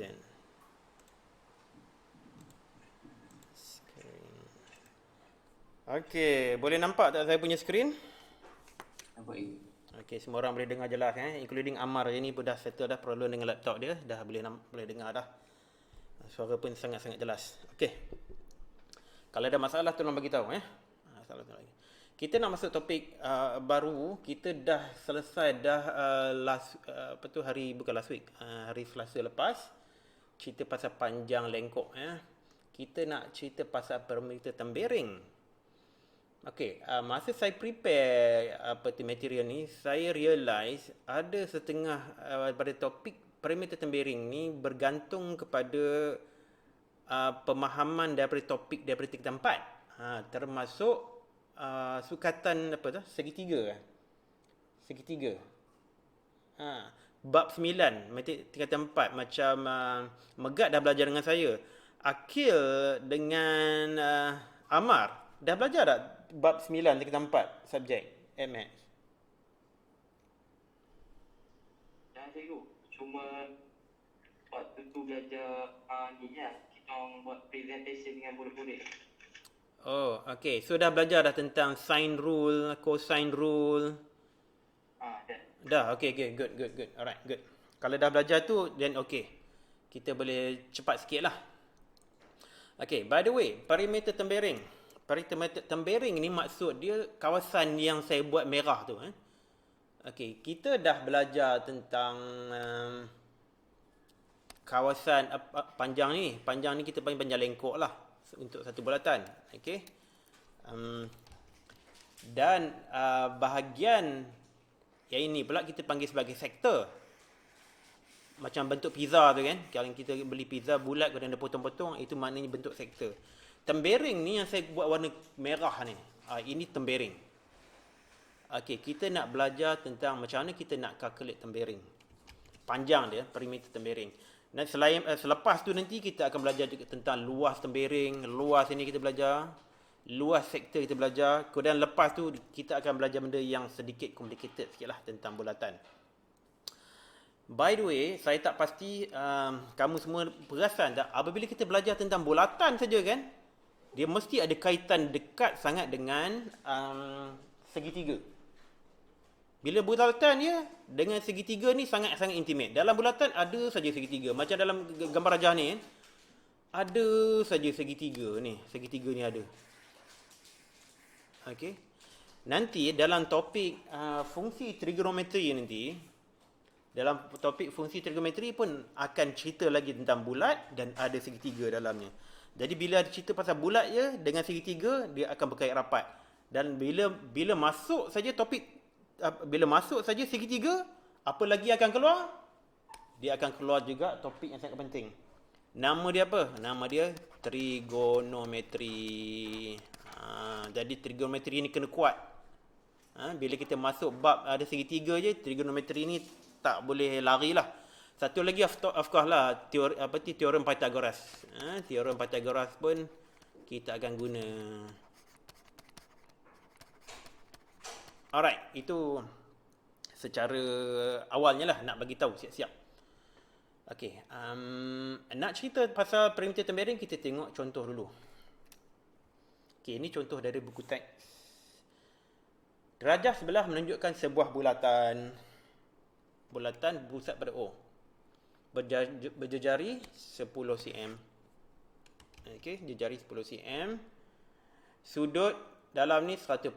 present screen. Okey, boleh nampak tak saya punya screen? Nampak itu. Okey, semua orang boleh dengar jelas including Ammar je ni pun dah settle dah, problem dengan laptop dia, dah boleh dengar dah. Suara pun sangat-sangat jelas. Okey. Kalau ada masalah tolong bagi tahu Masalah tu lagi. Kita nak masuk topik baru. Kita dah selesai dah bukan last week, hari Selasa lepas cerita pasal panjang lengkok Kita nak cerita pasal perimeter tembering. Okey, masa saya prepare material ni, saya realise ada setengah pada topik perimeter tembering ni bergantung kepada pemahaman daripada topik daripada tingkat 4. Termasuk sukatan segitiga. Segitiga. Bab 9 tingkatan 4 macam Megat dah belajar dengan saya. Akil dengan Ammar dah belajar tak bab 9 tingkatan 4 subjek MX? Dah cikgu. Cuma waktu tu belajar kita orang buat presentation dengan budak-budak. Oh, okay. So dah belajar dah tentang sine rule, cosine rule. Dah. Dah, okay, good. Alright, good. Kalau dah belajar tu, then okay. Kita boleh cepat sikit lah. Okay, by the way, perimeter tembering. Perimeter tembering ni maksud dia kawasan yang saya buat merah tu. Okay, kita dah belajar tentang kawasan panjang ni. Panjang ni kita panggil panjang lengkok lah untuk satu bulatan. Okay. Dan bahagian yang ini pula kita panggil sebagai sektor. Macam bentuk pizza tu kan. Kalau kita beli pizza bulat kemudian ada potong-potong, itu maknanya bentuk sektor. Tembering ni yang saya buat warna merah ni. Ini tembering. Okay, kita nak belajar tentang macam mana kita nak calculate tembering. Panjang dia, perimeter tembering. Dan selepas tu nanti kita akan belajar juga tentang luas tembering. Luas ini kita belajar. Luas sektor kita belajar. Kemudian lepas tu kita akan belajar benda yang sedikit complicated sikit lah tentang bulatan. By the way, saya tak pasti kamu semua perasan tak, apabila kita belajar tentang bulatan saja kan, dia mesti ada kaitan dekat sangat dengan segitiga. Bila bulatan dia dengan segitiga ni sangat-sangat intimate. Dalam bulatan ada saja segitiga. Macam dalam gambar rajah ni, ada saja segitiga ni. Segitiga ni ada. Okey. Nanti dalam topik fungsi trigonometri nanti, dalam topik fungsi trigonometri pun akan cerita lagi tentang bulat dan ada segitiga dalamnya. Jadi bila ada cerita pasal bulat je dengan segitiga, dia akan berkait rapat. Dan bila masuk saja topik, bila masuk saja segitiga, apa lagi akan keluar? Dia akan keluar juga topik yang sangat penting. Nama dia apa? Nama dia trigonometri. Jadi trigonometri ni kena kuat. Bila kita masuk bab ada segitiga je, trigonometri ni tak boleh lari lah. Satu lagi of course lah, teorem Pythagoras. Teorem Pythagoras pun kita akan guna. Alright, itu secara awalnya lah nak bagi tahu siap-siap. Okey, nak cerita pasal perimeter tembering, kita tengok contoh dulu. Okey, ini contoh dari buku teks. Rajah sebelah menunjukkan sebuah bulatan. Bulatan berpusat pada O. Berjejari 10 cm. Okey, jejari 10 cm. Sudut dalam ni 114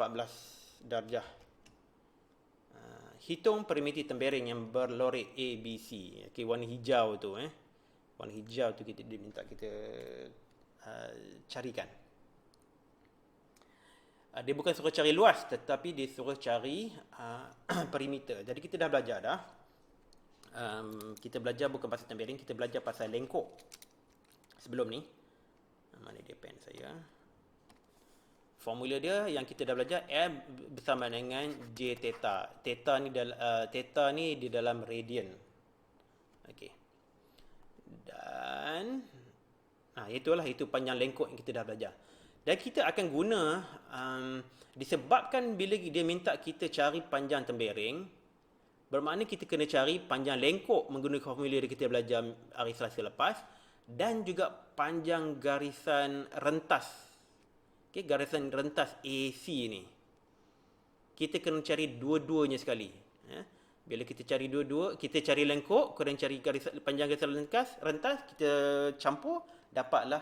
darjah. Hitung perimeter tembering yang berlorek ABC. Okey, warna hijau tu warna hijau tu kita diminta kita carikan. Dia bukan suruh cari luas, tetapi dia suruh cari perimeter. Jadi kita dah belajar dah. Kita belajar bukan pasal tembering, kita belajar pasal lengkok sebelum ni. Mana dia pen saya? Formula dia yang kita dah belajar, M bersama dengan J theta. Theta ni di dalam radian. Okey. Dan itu panjang lengkok yang kita dah belajar. Dan kita akan guna disebabkan bila dia minta kita cari panjang tembering, Bermakna kita kena cari panjang lengkok menggunakan formula yang kita belajar hari Selasa lepas, dan juga panjang garisan rentas. Okay, garisan rentas AC ni. Kita kena cari dua-duanya sekali. Bila kita cari dua-dua, kita cari lengkok, kemudian cari panjang garisan rentas, kita campur, dapatlah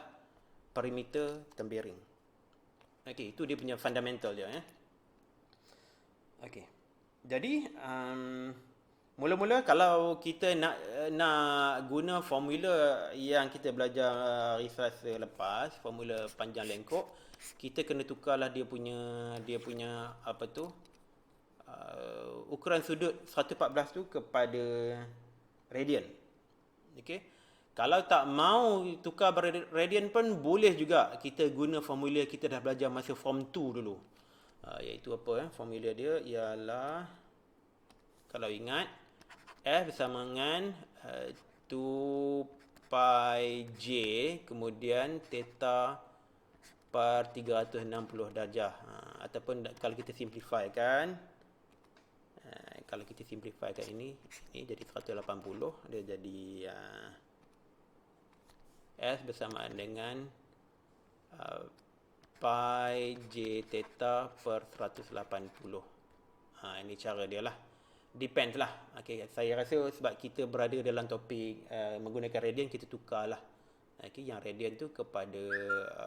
perimeter tempering. Okey, itu dia punya fundamental dia. Okey. Jadi, mula-mula kalau kita nak guna formula yang kita belajar hari Selasa lepas, formula panjang lengkok, kita kena tukarlah dia punya apa tu? Ukuran sudut 114 tu kepada radian. Okey. Kalau tak mau tukar radian pun boleh juga. Kita guna formula kita dah belajar masa form 2 dulu. Iaitu apa? Formula dia ialah, kalau ingat, F bersama dengan 2 pi J kemudian theta per 360 darjah. Ataupun kalau kita simplifykan, ini jadi 180, dia jadi S bersamaan dengan pi J theta per 180. Ini cara dia lah. Depends lah. Okay, saya rasa sebab kita berada dalam topik menggunakan radian, kita tukarlah. Okay, yang radian tu kepada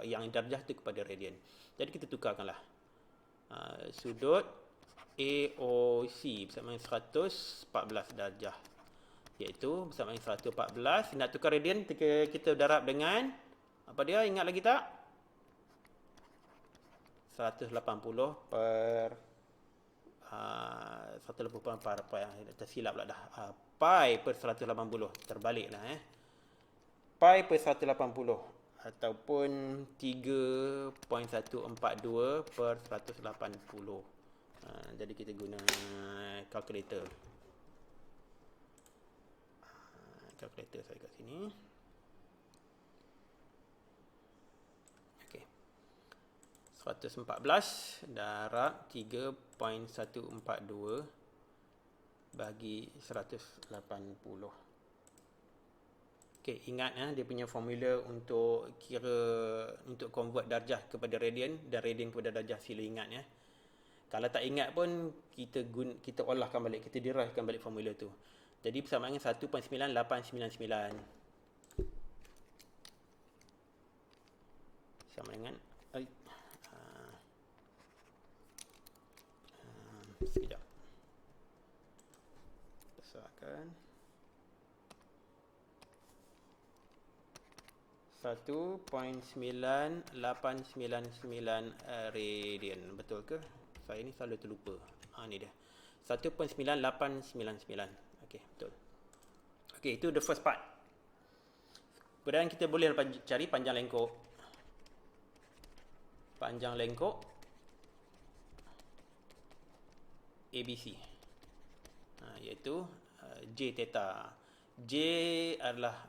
yang darjah tu kepada radian. Jadi kita tukarkanlah. Sudut AOC bersama 114 darjah. Iaitu bersama 114. Nak tukar radian, kita darab dengan apa dia? Ingat lagi tak? 180 per 180 per tersilap pula dah. Pi per 180. Terbaliklah Pi per 180 ataupun 3.142 per 180. Jadi kita guna kalkulator. Kalkulator saya kat sini. Okey. 114 darab 3.142 bagi 180. Okey, ingat dia punya formula untuk convert darjah kepada radian dan radian kepada darjah, sila ingat Kalau tak ingat pun kita olahkan balik, kita derivekan balik formula tu. Jadi bersama dengan 1.9899 sama dengan sekejap. Besarkan 1.9899 radian. Betul ke? Saya ni selalu terlupa. Ni dia. 1.9899. Okey, betul. Okey, itu the first part. Kemudian kita boleh cari panjang lengkok. Panjang lengkok ABC. Iaitu J theta. J adalah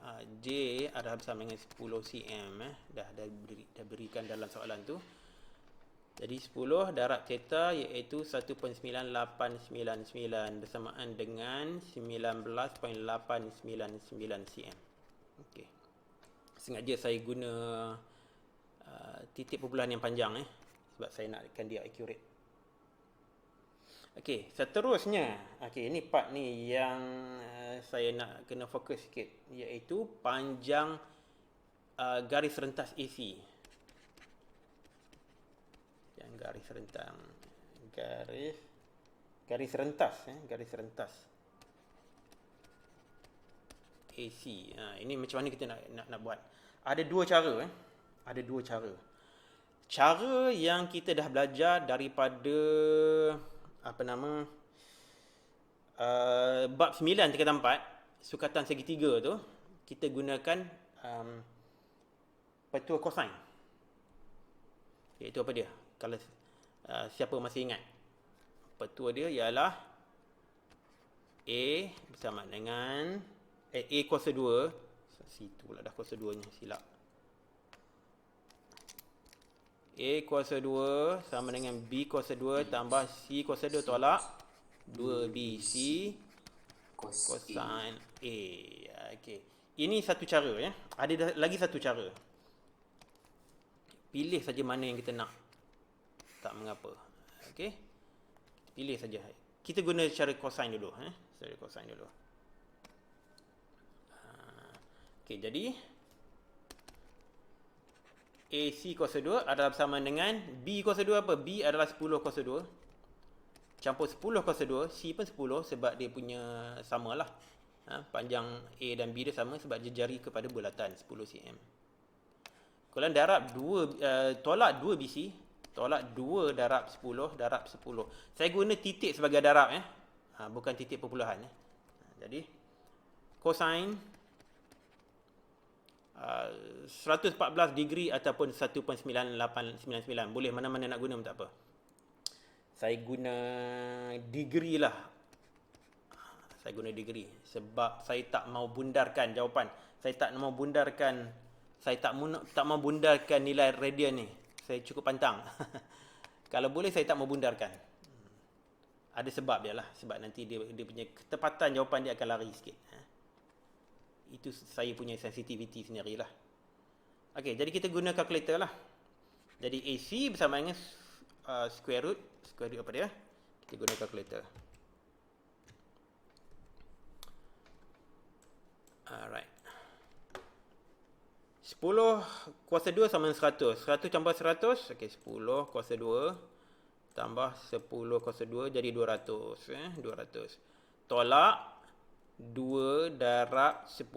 bersama dengan 10 cm. Dah berikan dalam soalan tu. Jadi 10 darab theta iaitu 1.9899 bersamaan dengan 19.899 cm. Okey. Sengaja saya guna titik perpuluhan yang panjang sebab saya nakkan dia accurate. Okey, seterusnya. Okey, ini part ni yang saya nak kena fokus sikit, iaitu panjang garis rentas AC. Garis rentas AC. Ini macam mana kita nak buat? Ada dua cara. Cara yang kita dah belajar daripada bab 9 tingkatan 4, sukatan segitiga tu, kita gunakan petua cosine. Iaitu apa dia? Kalau siapa masih ingat, petua dia ialah A bersama dengan A kuasa 2. Situ pula dah kuasa 2 nya, silap. A kuasa 2 sama dengan B kuasa 2 tambah C kuasa 2 tolak 2BC Cos A. cosine A. Okey. Ini satu cara ya. Ada lagi satu cara. Pilih saja mana yang kita nak. Tak mengapa. Okey. Pilih saja. Kita guna cara cosine dulu. Cara cosine dulu. Okey, jadi AC kuasa 2 adalah bersama dengan B kuasa 2 apa? B adalah 10 kuasa 2. Campur 10 kuasa 2, C pun 10 sebab dia punya samalah. Panjang A dan B dia sama sebab dia jari kepada bulatan 10 cm. Kalau darab 2 tolak 2 BC, tolak 2 darab 10 darab 10. Saya guna titik sebagai darab bukan titik perpuluhan Jadi cosine 114 degree ataupun 1.9899. Boleh mana-mana nak guna pun tak apa. Saya guna degree lah. Saya guna degree sebab saya tak mau bundarkan jawapan. Saya tak mau bundarkan nilai radian ni. Saya cukup pantang. Kalau boleh saya tak mau bundarkan. Ada sebab dia lah. Sebab nanti dia punya ketepatan jawapan dia akan lari sikit. Itu saya punya sensitivity sendirilah. Okey, jadi kita guna calculator lah. Jadi AC bersama dengan square root apa dia? Kita guna calculator. Alright. 10 kuasa 2 sama dengan 100. 100 tambah 100, okey, 10 kuasa 2 tambah 10 kuasa 2 jadi 200. 200. Tolak 2 darab 10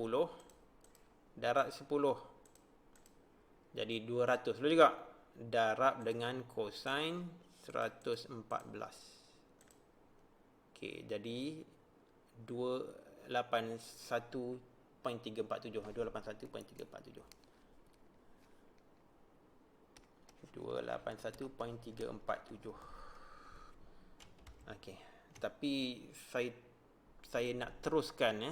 darab 10 jadi 200. Betul juga. Darab dengan cosine 114. Okey, jadi 281.347. 281.347. 281.347. Okey, tapi saya nak teruskan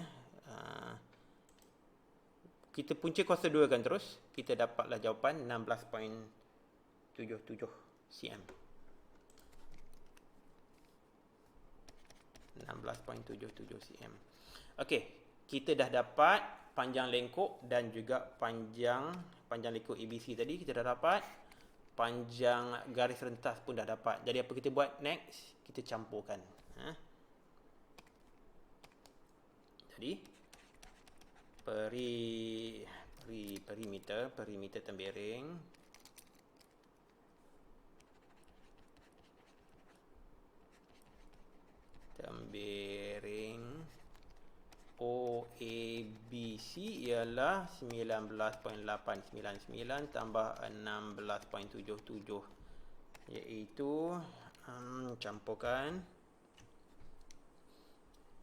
kita punca kuasa 2 kan terus. Kita dapatlah jawapan 16.77 cm. 16.77 cm. Okey, kita dah dapat panjang lengkuk dan juga panjang lengkuk ABC tadi kita dah dapat. Panjang garis rentas pun dah dapat. Jadi apa kita buat next? Kita campurkan. Jadi perimeter tembiring OABC ialah 19.899 tambah 16.77 iaitu campurkan.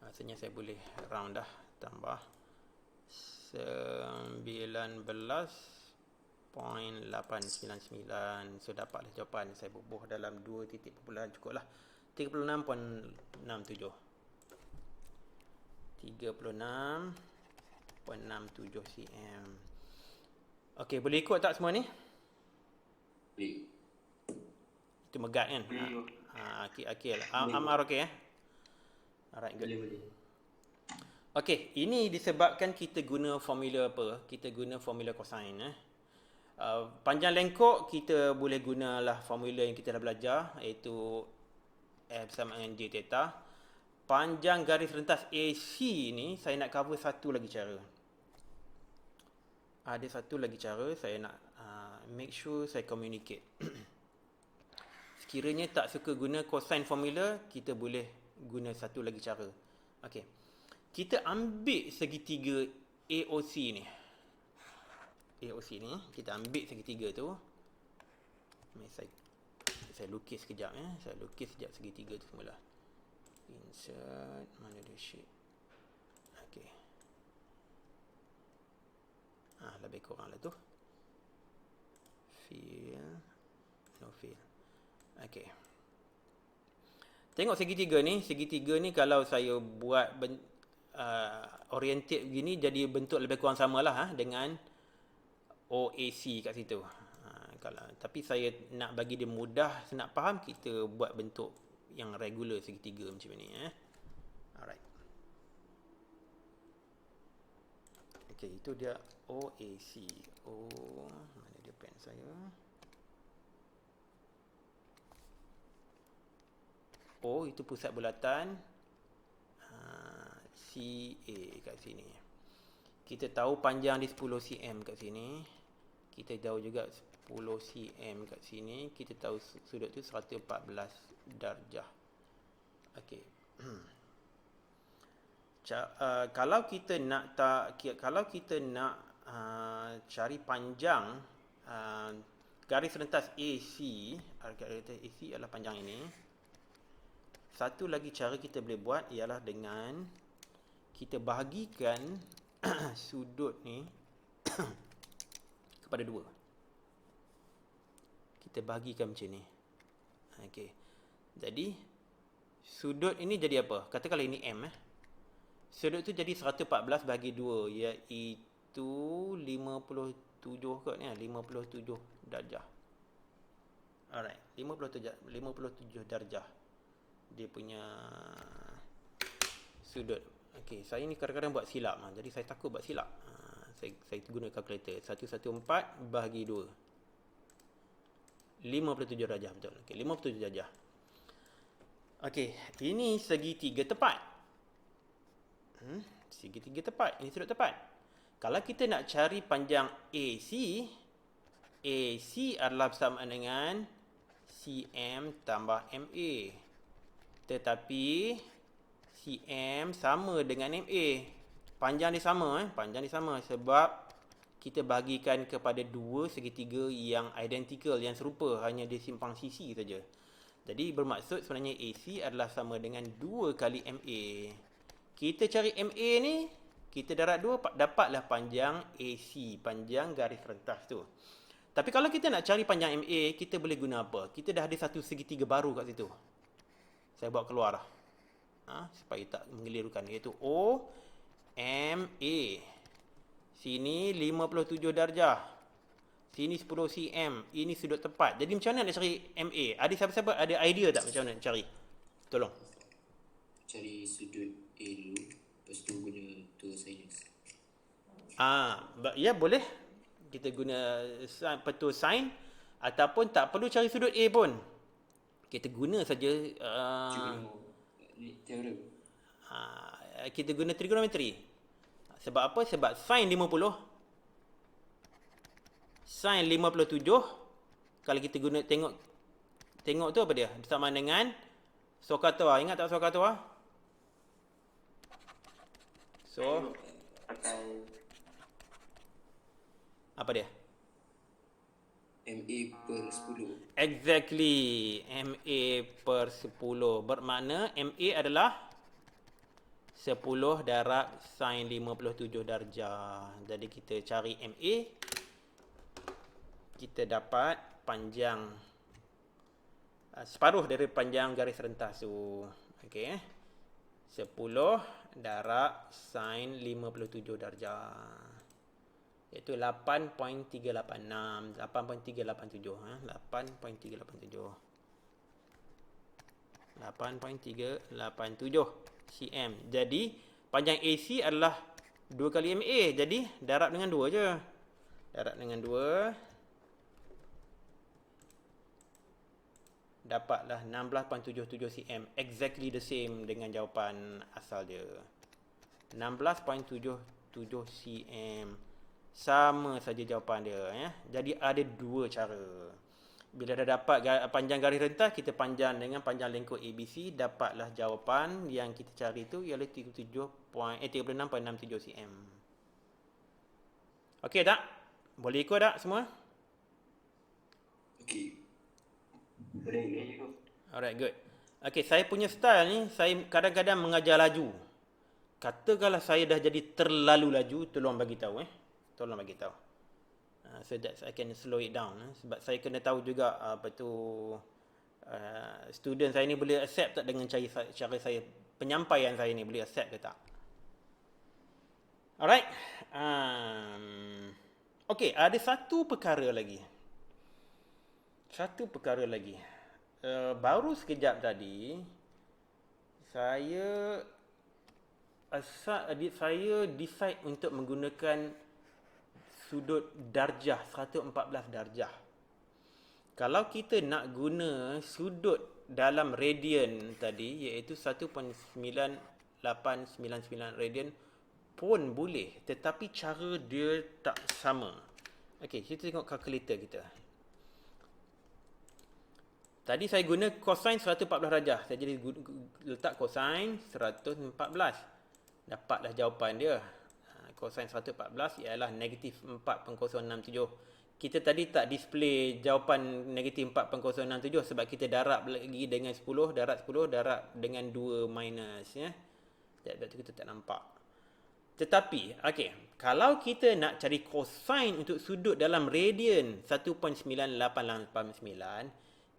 Rasanya saya boleh round dah. Tambah 19.899. So dapatlah jawapan. Saya bubuh dalam 2 titik perpuluhan cukup lah. 36.67 cm. Okey, boleh ikut tak semua ni? Boleh. Itu megat kan? Okey lah. Amar okey Alright, good. Boleh. Okey, ini disebabkan kita guna formula apa? Kita guna formula cosine. Panjang lengkuk kita boleh gunalah formula yang kita dah belajar, iaitu F sama dengan J theta. Panjang garis rentas AC ni saya nak cover satu lagi cara. Ada satu lagi cara saya nak make sure saya communicate. Sekiranya tak suka guna cosine formula, kita boleh guna satu lagi cara. Okey. Kita ambil segitiga AOC ni. Kita ambil segitiga tu. Saya lukis sekejap Saya lukis sekejap segitiga tu semula. Insert, mana dia shape. Okey. Lebih kurang lah tu. Fill. No fill. Okey. Tengok segitiga ni. Segitiga ni kalau saya buat oriented begini, jadi bentuk lebih kurang samalah dengan OAC kat situ. Tapi saya nak bagi dia mudah, saya nak faham, kita buat bentuk yang regular segitiga macam ni. Alright. Okey, itu dia OAC. Mana dia pen saya? O itu pusat bulatan. CA kat sini. Kita tahu panjang dia 10 cm kat sini. Kita tahu juga 10 cm kat sini. Kita tahu sudut tu 114 darjah. Okey. Kalau kita nak cari panjang garis rentas AC, garis rentas AC adalah panjang ini. Satu lagi cara kita boleh buat ialah dengan kita bahagikan sudut ni kepada 2. Kita bahagikan macam ni. Okey. Jadi sudut ini jadi apa? Katakanlah ini M. Sudut tu jadi 114 bahagi 2, iaitu 57 kot ni, 57 darjah. Alright, 57 darjah dia punya sudut. Okey, saya ni kadang-kadang buat silap, jadi saya takut buat silap. Saya guna kalkulator. 114 bahagi 2. 57 darjah, betul. Okey, 57 darjah. Okey, ini segitiga tepat. Segitiga tepat. Ini sudut tepat. Kalau kita nak cari panjang AC, AC adalah sama dengan CM tambah MA. Tetapi CM sama dengan MA. Panjang dia sama, panjang dia sama sebab kita bahagikan kepada 2 segitiga yang identical, yang serupa, hanya dia simpang sisi saja. Jadi bermaksud sebenarnya AC adalah sama dengan 2 kali MA. Kita cari MA ni, kita darab 2 dapatlah panjang AC, panjang garis rentas tu. Tapi kalau kita nak cari panjang MA, kita boleh guna apa? Kita dah ada satu segitiga baru kat situ. Saya buat keluar lah. Supaya tak mengelirukan, iaitu OMA. Sini 57 darjah. Sini 10 cm. Ini sudut tepat. Jadi macam mana nak cari MA? Ada siapa-siapa ada idea tak macam mana nak cari? Tolong. Cari sudut A dulu, lepas tu guna tool sinus. Ya boleh. Kita guna petul sin, ataupun tak perlu cari sudut A pun. Kita guna saja teorem. Kita guna trigonometri. Sebab apa? Sebab sin 50, sin 57, kalau kita guna tengok tu apa dia? Sama dengan SOHCAHTOA. Ingat tak SOHCAHTOA? Apa dia? MA per 10. Exactly. MA per 10. Bermakna MA adalah 10 darab sin 57 darjah. Jadi kita cari MA. Kita dapat panjang separuh dari panjang garis rentas tu. Okey. 10 darab sin 57 darjah. Iaitu 8.386. 8.387. 8.387 cm. Jadi panjang AC adalah 2 kali MA. Jadi darab dengan 2 je. Darab dengan 2. Dapatlah 16.77 cm. Exactly the same dengan jawapan asal dia. 16.77 cm. Sama saja jawapan dia. Jadi ada 2 cara. Bila dah dapat panjang garis rentas, kita panjang dengan panjang lengkung ABC, dapatlah jawapan yang kita cari tu ialah 36.67 cm. Okey tak? Boleh ikut tak semua? Okey. Boleh ikut. Alright, good. Okey, saya punya style ni, saya kadang-kadang mengajar laju. Katakanlah saya dah jadi terlalu laju, tolong bagi tahu Tolong bagi tahu. So that I can slow it down. Sebab saya kena tahu juga student saya ni boleh accept tak dengan cara saya, penyampaian saya ni boleh accept ke tak. Alright. Okay, ada satu perkara lagi. Baru sekejap tadi saya saya decide untuk menggunakan sudut darjah 114 darjah. Kalau kita nak guna sudut dalam radian tadi iaitu 1.9899 radian pun boleh, tetapi cara dia tak sama. Okey, kita tengok kalkulator kita. Tadi saya guna cosine 114 darjah. Saya jadi letak cosine 114. Dapatlah jawapan dia. Cosine 114 ialah negatif 4.067. Kita tadi tak display jawapan negatif 4.067 sebab kita darab lagi dengan 10, darab dengan 2 minus. Ya. Sebab tu kita tak nampak. Tetapi, okey, kalau kita nak cari cosine untuk sudut dalam radian 1.9889,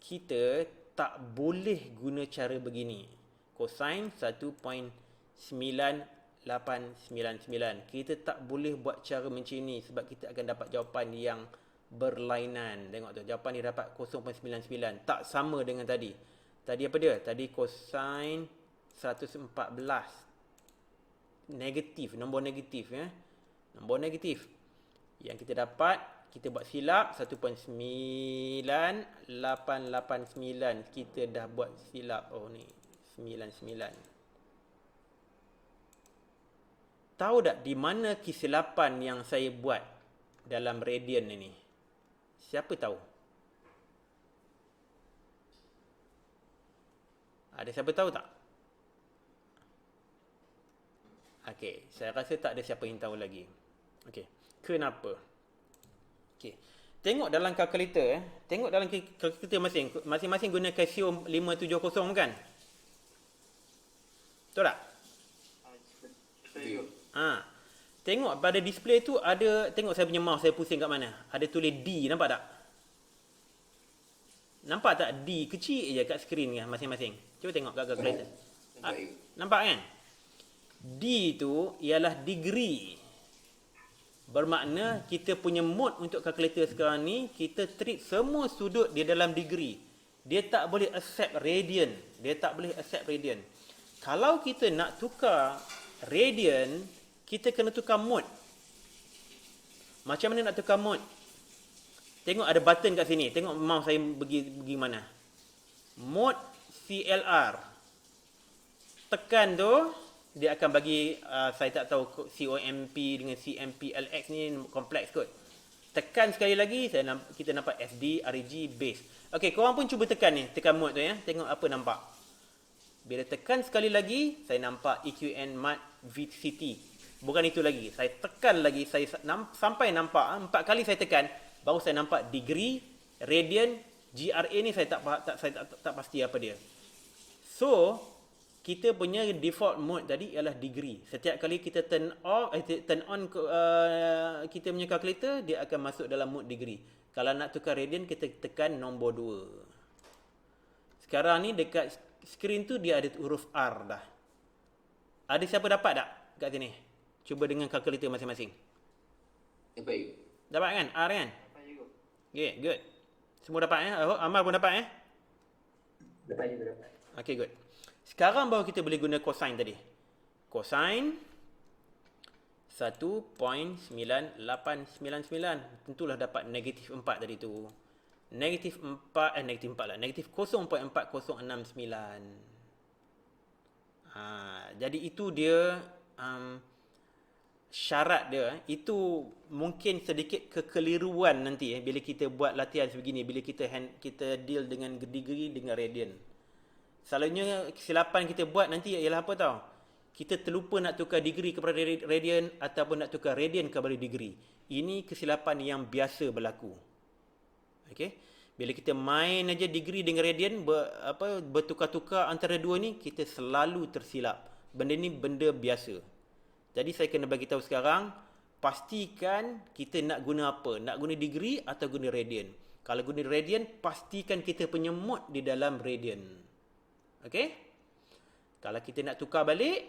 kita tak boleh guna cara begini. Cosine 1.9899. Kita tak boleh buat cara macam ni sebab kita akan dapat jawapan yang berlainan. Tengok tu, jawapan ni dapat 0.99. Tak sama dengan tadi. Tadi apa dia? Tadi cosine 114. Negatif, nombor negatif ya. Nombor negatif. Yang kita dapat, kita buat silap 1.9889. Kita dah buat silap. Oh ni 99. Tahu tak di mana kesilapan yang saya buat dalam radian ini? Siapa tahu? Ada siapa tahu tak? Okey, saya rasa tak ada siapa yang tahu lagi. Okey, kenapa? Okey. Tengok dalam kalkulator Tengok dalam kalkulator masing-masing guna Casio 570 kan? Betul tak? Tengok pada display tu ada, tengok saya punya mouse saya pusing kat mana? Ada tulis D, nampak tak? Nampak tak D kecil je kat skrin kan masing-masing? Cuba tengok kat kalkulator. Nampak kan? D tu ialah degree. Bermakna kita punya mode untuk kalkulator sekarang ni, kita treat semua sudut di dalam degree. Dia tak boleh accept radian. Kalau kita nak tukar radian, kita kena tukar mode. Macam mana nak tukar mode? Tengok ada button kat sini. Tengok mouse saya pergi mana. Mode CLR. Tekan tu, dia akan bagi, saya tak tahu COMP dengan CMPLX ni kompleks kot. Tekan sekali lagi, kita nampak SD, REG, base. Okey, korang pun cuba tekan ni, tekan mode tu ya. Tengok apa nampak. Bila tekan sekali lagi, saya nampak EQN Mat VCT. Bukan itu lagi. Saya tekan lagi, sampai nampak 4 kali saya tekan, baru saya nampak degree, radian, GRA ni saya tak pasti apa dia. So, kita punya default mode tadi ialah degree. Setiap kali kita turn on kita punya calculator, dia akan masuk dalam mode degree. Kalau nak tukar radian, kita tekan nombor 2. Sekarang ni dekat skrin tu dia ada huruf R dah. Ada siapa dapat tak kat sini? Cuba dengan calculator masing-masing. Dapat. Dapat kan? R kan? Dapat juga. Okay, good. Semua dapat Amal pun dapat Dapat juga dapat. Okay, good. Sekarang baru kita boleh guna cosine tadi. Cosine 1.9899. Tentulah dapat negatif 4 tadi tu. Negatif 0.4069. Jadi itu dia syarat dia. Itu mungkin sedikit kekeliruan nanti bila kita buat latihan sebegini, bila kita deal dengan degree dengan radian. Selalunya kesilapan kita buat nanti ialah apa tau? Kita terlupa nak tukar degree kepada radian ataupun nak tukar radian kepada degree. Ini kesilapan yang biasa berlaku. Okey. Bila kita main aja degree dengan radian bertukar-tukar antara dua ni, kita selalu tersilap. Benda ni benda biasa. Jadi saya kena bagi tahu sekarang, pastikan kita nak guna apa? Nak guna degree atau guna radian? Kalau guna radian, pastikan kita punya mode di dalam radian. Okey? Kalau kita nak tukar balik,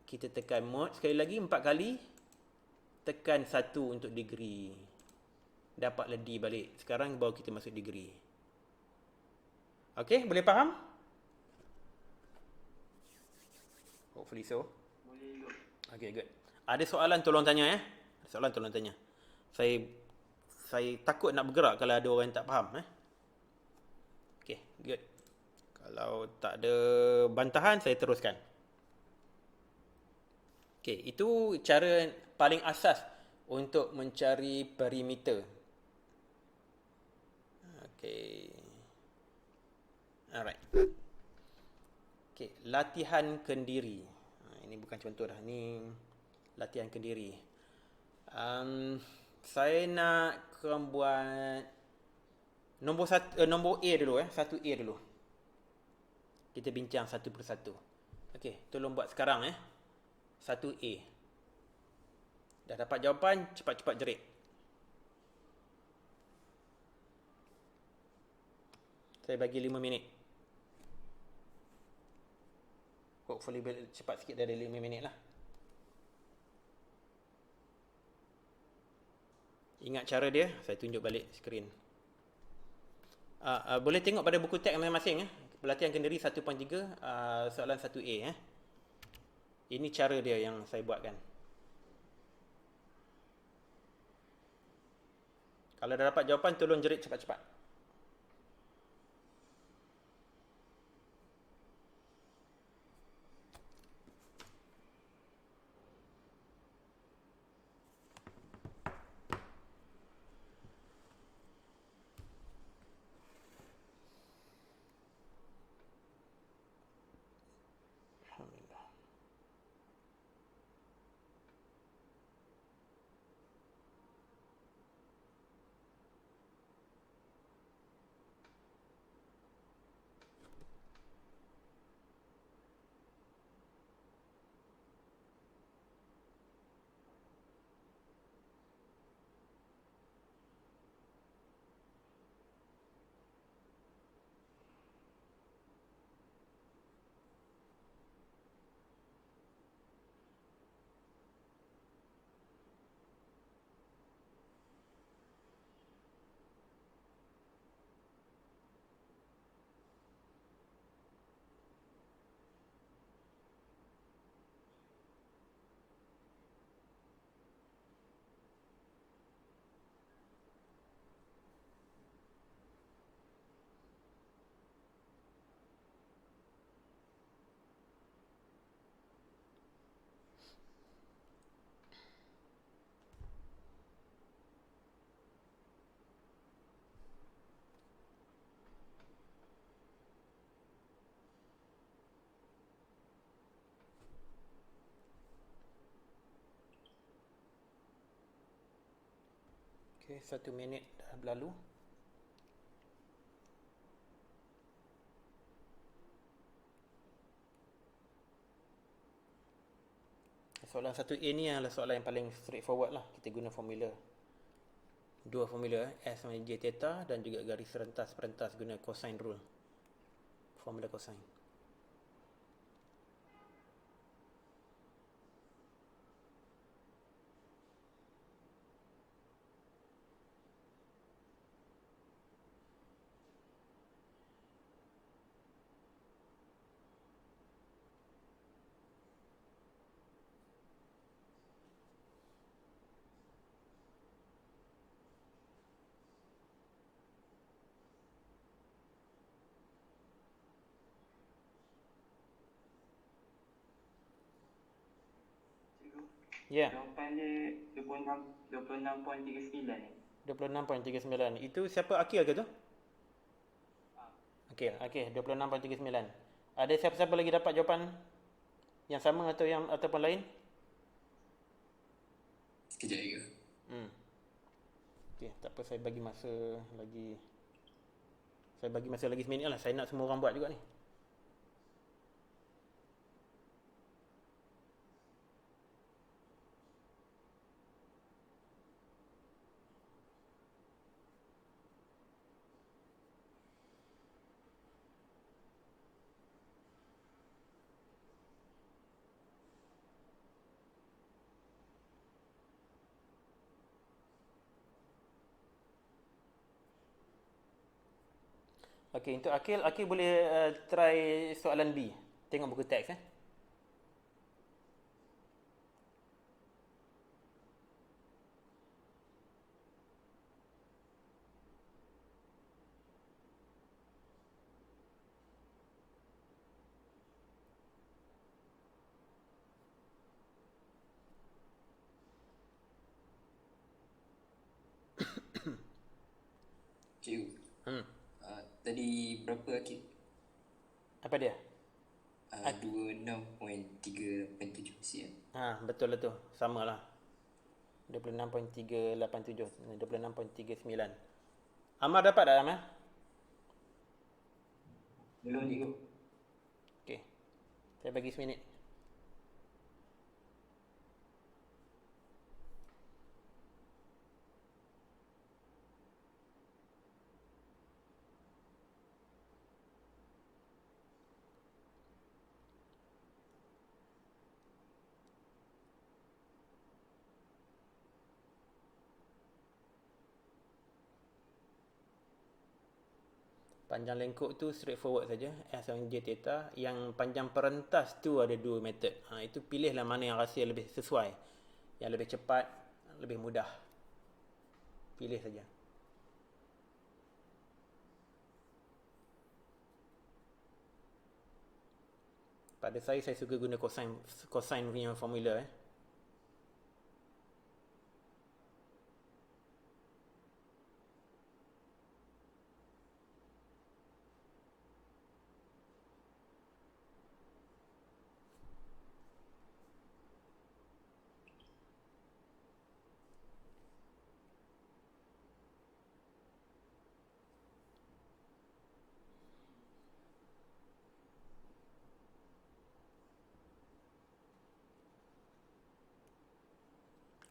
kita tekan mode sekali lagi 4 kali. Tekan 1 untuk degree. Dapatlah D balik. Sekarang baru kita masuk degree. Okey, boleh faham? Hopefully so. Boleh juga. Okay, good. Ada soalan tolong tanya ya. Ada soalan tolong tanya. Saya saya takut nak bergerak kalau ada orang yang tak faham Okay, good. Kalau tak ada bantahan saya teruskan. Okay, itu cara paling asas untuk mencari perimeter. Okay. Alright. Okay, latihan kendiri. Ini bukan contoh dah. Ini latihan kendiri. Saya nak korang buat nombor A dulu satu A dulu. Kita bincang satu persatu. Okey, tolong buat sekarang satu A. Dah dapat jawapan, cepat-cepat jerit. Saya bagi 5 minit. Hopefully cepat sikit dari 5 minit lah. Ingat cara dia, saya tunjuk balik skrin. Boleh tengok pada buku teks masing-masing Pelatihan kendiri 1.3 soalan 1A Ini cara dia yang saya buatkan. Kalau dah dapat jawapan tolong jerit cepat-cepat. Alhamdulillah. Okay, 1 minit dah berlalu. Soalan 1A ni adalah soalan yang paling straightforward lah. Kita guna formula. Dua formula S sama J theta dan juga garis rentas guna cosine rule. Formula cosine. Ya. Yeah. Jawapan dia 26.39. 26.39. Itu siapa, Akil ke tu? Okey, 26.39. Ada siapa-siapa lagi dapat jawapan yang sama ataupun lain? Sekejap lagi. Okey, tak apa, saya bagi masa lagi seminit lah. Saya nak semua orang buat juga ni. Okey, untuk Akil boleh try soalan B. Tengok buku teks Cikgu, Hmm. tadi berapa akid? Apa dia? 26.387 cm. Betul lah tu. Sama lah. 26.387. 26.39. Amar dapat tak, Amar? Belum cikgu. Okey. Saya bagi seminit. Panjang lengkuk tu straightforward saja. S1 J theta. Yang panjang perentas tu ada dua method. Itu pilihlah mana yang rasa lebih sesuai. Yang lebih cepat, lebih mudah. Pilih saja. Pada saya suka guna cosine punya formula.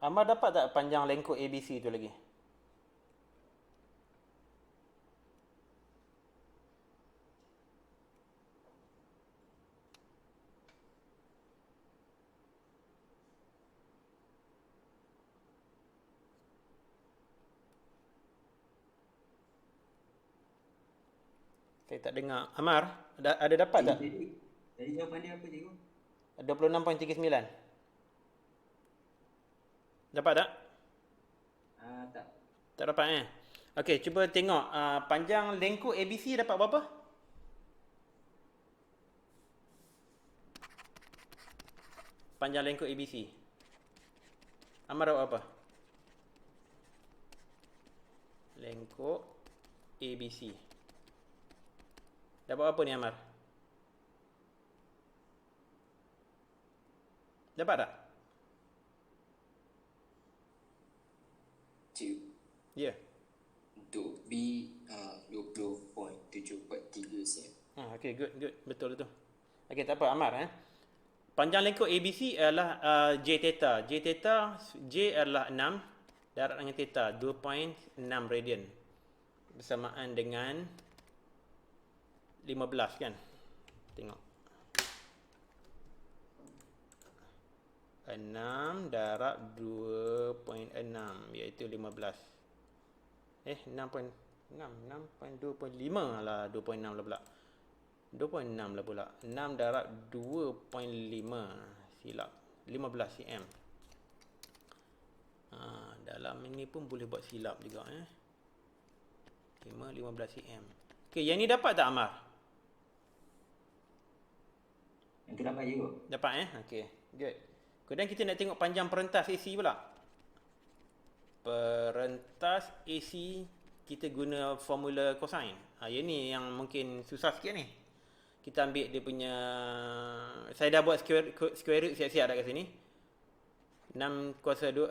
Amar dapat tak panjang lengkuk ABC tu lagi? Saya tak dengar. Amar, ada dapat tak? Tadi jawapan dia apa cikgu? 26.39. Dapat tak? Tak. Tak dapat Okey, cuba tengok panjang lengkuk ABC dapat berapa? Panjang lengkuk ABC. Amar dapat apa? Lengkuk ABC. Dapat apa ni Amar? Dapat tak? Cikgu, Ya. untuk B 20.743 cm. Okey, good. Betul tu. Okey, tak apa Amar Panjang lengkuk ABC adalah J theta. J adalah 6 darab dengan theta 2.6 radian. Bersamaan dengan 15 kan? Tengok. 6 darab 2.6 iaitu 15. 6.25 lah, 2.6 lah pula. 2.6 lah pula. 6 darab 2.5 silap. 15 cm. Dalam ini pun boleh buat silap juga 15 cm. Okey, yang ni dapat tak Amar? Yang tu dapat cikgu. Dapat Okey, good. Kemudian kita nak tengok panjang perentas AC pula. Perentas AC kita guna formula cosine. Yang ni yang mungkin susah sikit ni. Kita ambil dia punya, saya dah buat square root siap-siap dah kat sini. 6 kuasa 2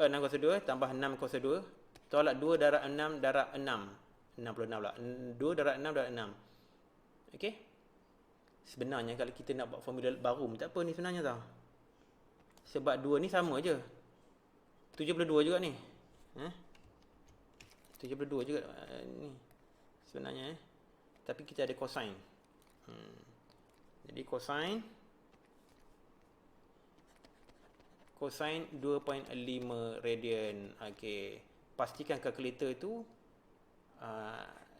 tambah 6 kuasa 2 tolak 2 darab 6 darab 6. 66 pula. 2 darab 6 darab 6. Okey. Sebenarnya kalau kita nak buat formula baru tak apa ni sebenarnya tau. Sebab 2 ni sama je. 72 juga ni. 72 juga ni. Sebenarnya tapi kita ada cosine. Jadi cosine 2.5 radian. Okey. Pastikan kalkulator tu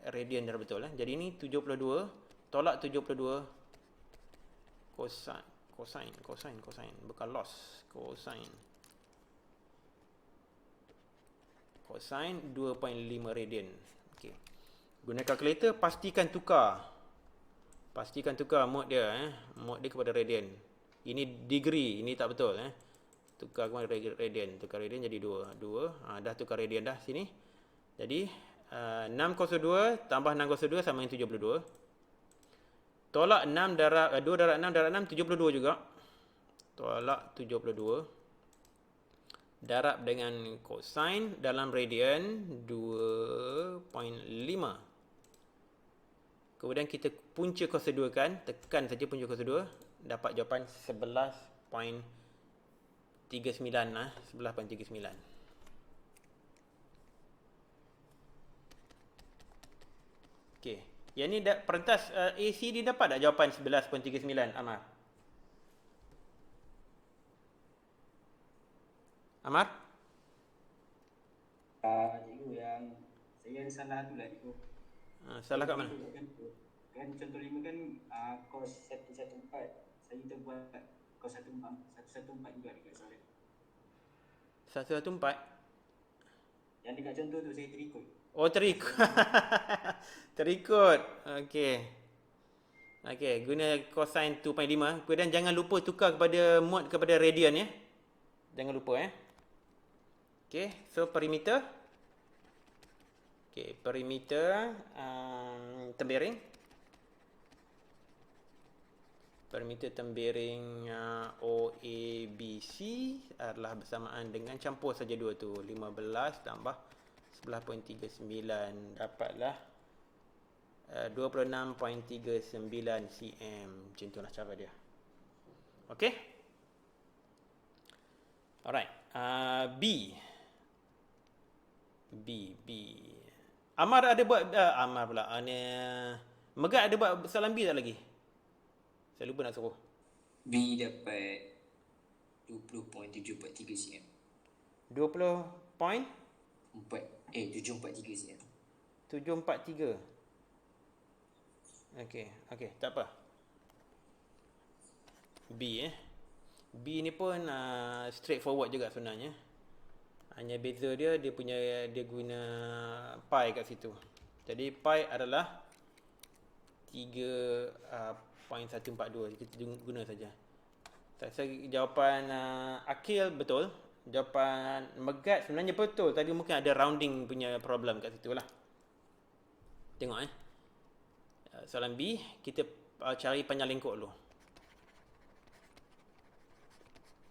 radian dah betul Jadi ni 72 tolak 72 cosine bukan loss. Cosine 2.5 radian. Okey. Guna kalkulator pastikan tukar mod dia mod dia kepada radian. Ini degree, ini tak betul Tukar kepada radian. Tukar radian jadi 2. Dah tukar radian dah sini. Jadi 602 tambah 602 sama dengan 72. Tolak 6 darab 2 darab 6 darab 6 72 juga. Tolak 72 darab dengan cosine dalam radian 2.5. Kemudian kita punca koseduakan, tekan saja punca kosedua, dapat jawapan 11.39 lah, 11.39. Okey. Yang ni perentas AC ni dapat tak jawapan 11.39, Amar? Amar? Cikgu, yang saya ada salah tu lah cikgu. Salah kat mana? Kan contoh 5 kan cos 114. Saya terbuat cos 114 juga dekat soalan. 114? Yang dekat contoh tu saya terikut. Oh, terikut. Terikut. Okey. Okey, guna cosine 2.5. Kemudian jangan lupa tukar kepada mod kepada radian ya. Jangan lupa Okey, so perimeter. Okey, perimeter tembiring. Perimeter tembiring OABC adalah bersamaan dengan campur saja dua tu. 15 tambah 11.39 dapatlah 26.39 cm. Macam itulah cara dia. Okey. Alright. B. Amar ada buat Amar pula. Megat ada buat soalan B tak lagi? Saya lupa nak suruh. B dapat 20.743 cm. 20 point 743 cm. 743. Okey, tak apa. B B ni pun straightforward juga sebenarnya. Hanya beza dia guna pi kat situ. Jadi pi adalah 3.142. Kita guna saja. Saya rasa jawapan Akil betul. Jawapan Megat sebenarnya betul. Tadi mungkin ada rounding punya problem kat situ lah. Tengok soalan B, kita cari panjang lengkok dulu.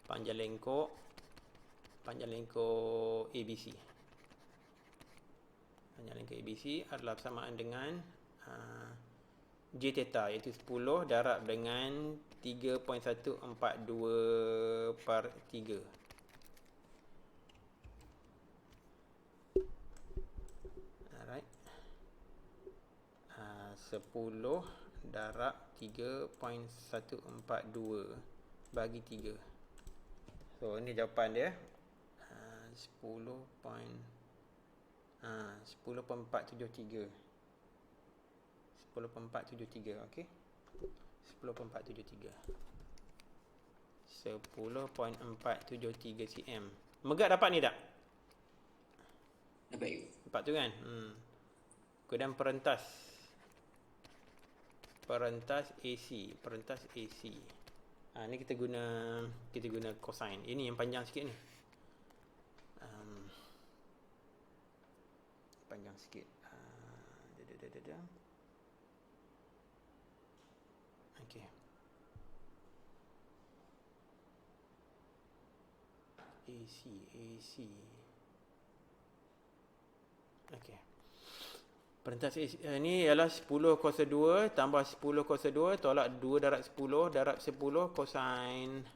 Panjang lengkok ABC. Panjang lengkok ABC adalah bersamaan dengan J theta, iaitu 10 darab dengan 3.142 per 3. Alright. 10 darab 3.142 bagi 3. So, ini jawapan dia. 10.473. 10.473, okey. 10.473. 10.473 cm. Megat dapat ni tak? Dapat you. Dapat tu kan? Kemudian perentas AC. Ni kita guna cosine. Ini yang panjang sikit ni. Panjang sikit. Okey. AC. Okey. Perentas ni ialah 10 cos 2 tambah 10 cos 2 tolak 2 darab 10 darab 10 cosine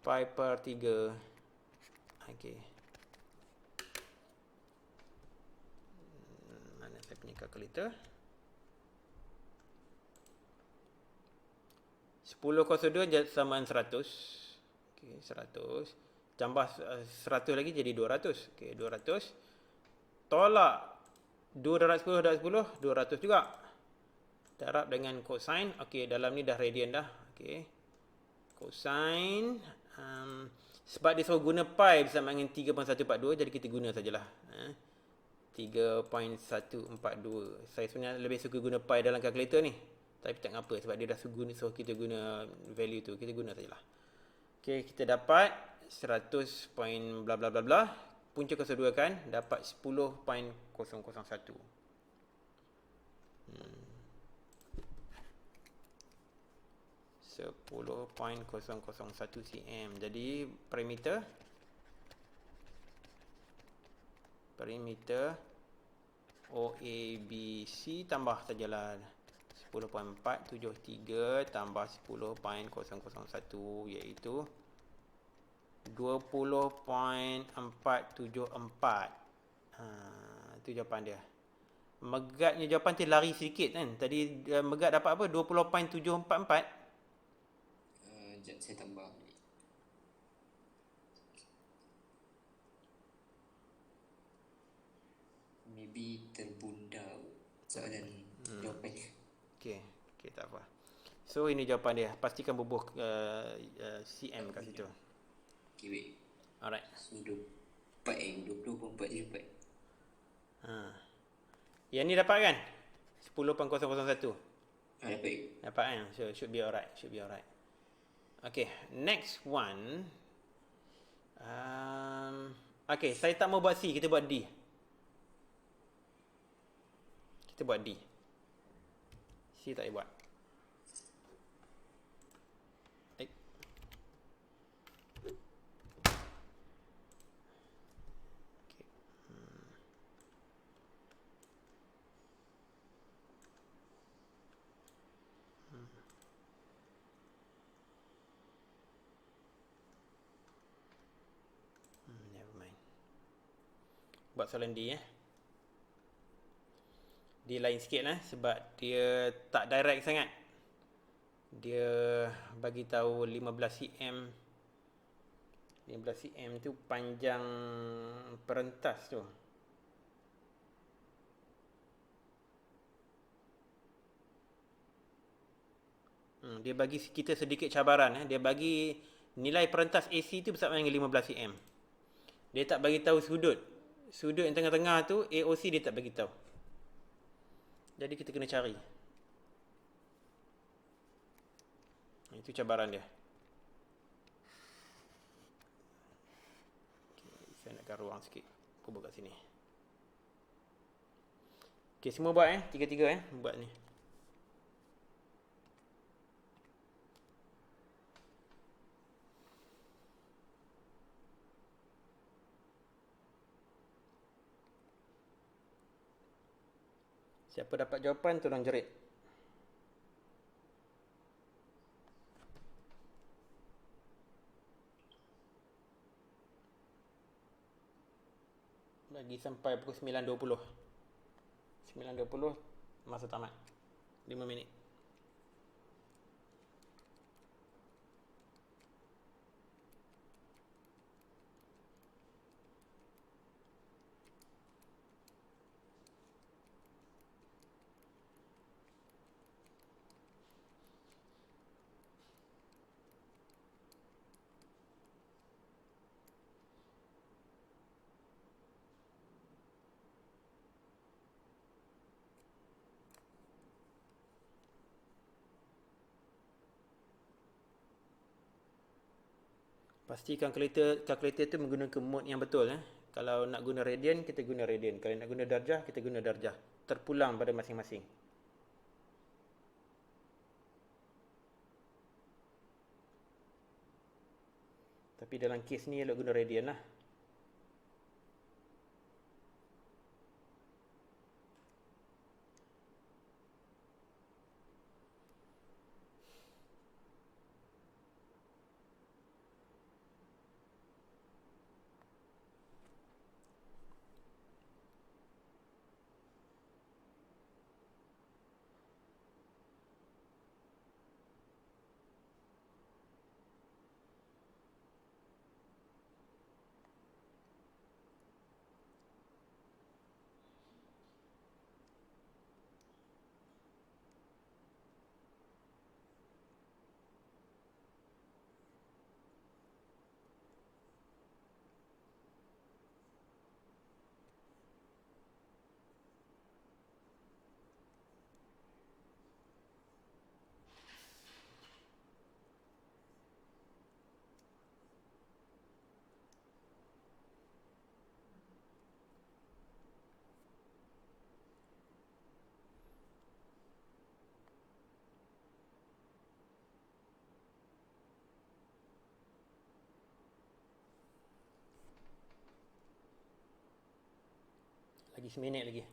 pi per 3. Okey. Mana saya punya kalkulator? 10 cos 2 sama dengan 100. Okey, 100. Tambah 100 lagi jadi 200. Okey, 200. Tolak 2 darab 10 darab 10, 200 juga. Darab dengan cosine. Okey, dalam ni dah radian dah. Okey. Cosine. Sebab dia suruh guna pi bersama dengan 3.142, jadi kita guna sajalah. 3.142. Saya sebenarnya lebih suka guna pi dalam kalkulator ni. Tapi tak apa, sebab dia dah suruh kita guna value tu. Kita guna sajalah. Okey, kita dapat 100 point bla bla bla bla punca keseluruhan dapat 10.001. 10.001 cm. Jadi perimeter OABC tambah sajalah 10.473 tambah 10.001 iaitu 20.474. Itu jawapan dia. Megatnya jawapan tu lari sedikit kan. Tadi Megat dapat apa? 20.744. Sekejap saya tambah. Maybe terbunda soalan jawapannya. Okey, tak apa. So ini jawapan dia. Pastikan bubuh cm kat situ. Okay, wait. Alright. So 20.4 Yang ni dapat kan? 10.001. dapat. Dapat kan? So should be alright. Okay, next one. Okay, saya tak mau buat C, kita buat D. C tak boleh buat. Never mind. Buat soalan D Dia lain sikit lah sebab dia tak direct sangat. Dia bagi tahu 15 cm. 15 cm tu panjang perentas tu. Dia bagi kita sedikit cabaran. Dia bagi nilai perentas AC tu bersama dengan 15 cm. Dia tak bagi tahu sudut. Sudut yang tengah-tengah tu AOC dia tak bagi tahu. Jadi kita kena cari. Itu cabaran dia. Okay, saya nakkan ruang sikit. Aku buat kat sini. Okay, semua buat tiga-tiga buat ni. Siapa dapat jawapan tolong jerit. Lagi sampai pukul 9.20. 9.20 masa tamat. 5 minit. Pastikan kalkulator tu menggunakan mode yang betul. Kalau nak guna radian, kita guna radian. Kalau nak guna darjah, kita guna darjah. Terpulang pada masing-masing. Tapi dalam kes ni, elok guna radian lah. Lagi seminit lagi.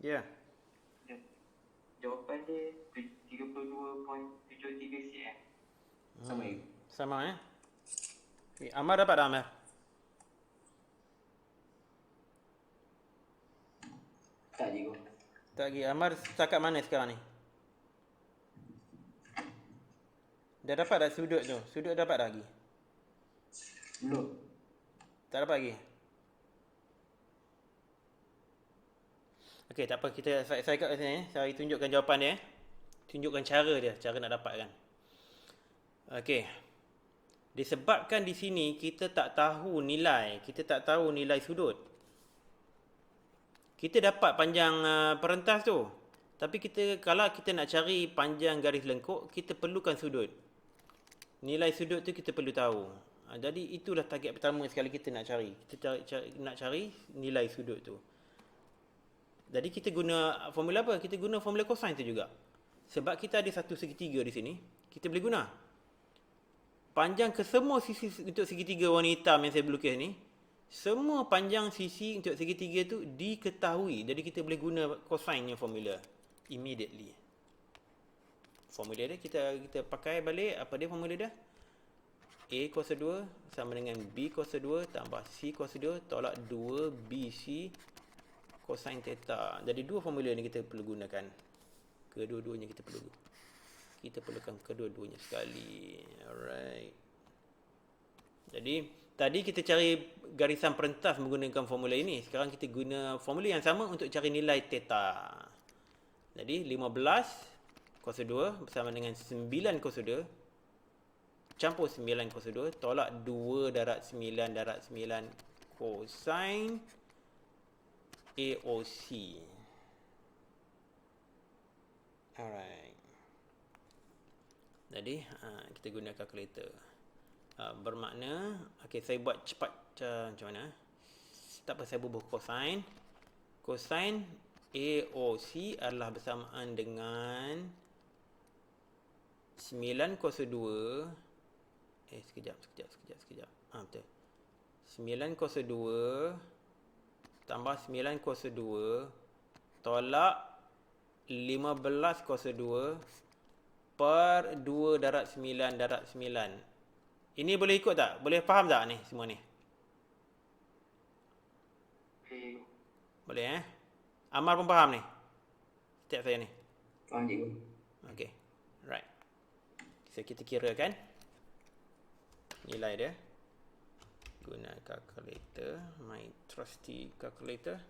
Ya. Ya. Jawapan dia 32.73 cm. Sama ya? Sama Okay, Amar dapat tak Amar? Tak cikgu. Tak lagi. Amar setakat mana sekarang ni? Dah dapat dah sudut tu? Sudut dapat dah lagi? Belum. Tak dapat lagi? Okey, tak apa. Saya kat sini. Saya tunjukkan jawapan dia. Tunjukkan cara dia. Cara nak dapatkan. Okey. Disebabkan di sini kita tak tahu nilai. Kita tak tahu nilai sudut. Kita dapat panjang perentas tu. Tapi kalau kita nak cari panjang garis lengkuk, kita perlukan sudut. Nilai sudut tu kita perlu tahu. Jadi itulah target pertama sekali kita nak cari. Kita nak cari nilai sudut tu. Jadi kita guna formula apa? Kita guna formula cosine tu juga. Sebab kita ada satu segitiga di sini, kita boleh guna. Panjang kesemua sisi untuk segitiga warna hitam yang saya lukis ni, semua panjang sisi untuk segitiga tu diketahui. Jadi kita boleh guna cosine formula immediately. Formula dia kita pakai balik. Apa dia formula dia? A kuasa 2 sama dengan B kuasa 2 tambah C kuasa 2 tolak 2 BC cosine theta. Jadi dua formula ni kita perlu gunakan. Kedua-duanya kita perlukan kedua-duanya sekali. Alright. Jadi tadi kita cari garisan perentas menggunakan formula ini. Sekarang kita guna formula yang sama untuk cari nilai theta. Jadi 15 kuasa 2 bersama dengan 9 kuasa 2 campur 9 kuasa 2 tolak 2 darab 9 darab 9 cosine AOC. Alright. Jadi kita guna kalkulator. Bermakna saya buat cepat macam mana? Tak apa, saya bubuh cosine. Cosine AOC adalah bersamaan dengan 9 kuasa 2 sekejap. Betul. 9 kuasa 2 tambah 9 kuasa 2 tolak 15 kuasa 2 per 2 darab 9 darab 9. Ini boleh ikut tak? Boleh faham tak ni semua ni? Boleh Amar pun faham ni? Step saya ni. Faham cikgu. Okay. Right. So kita kirakan nilai dia. Guna calculator, my trusty calculator.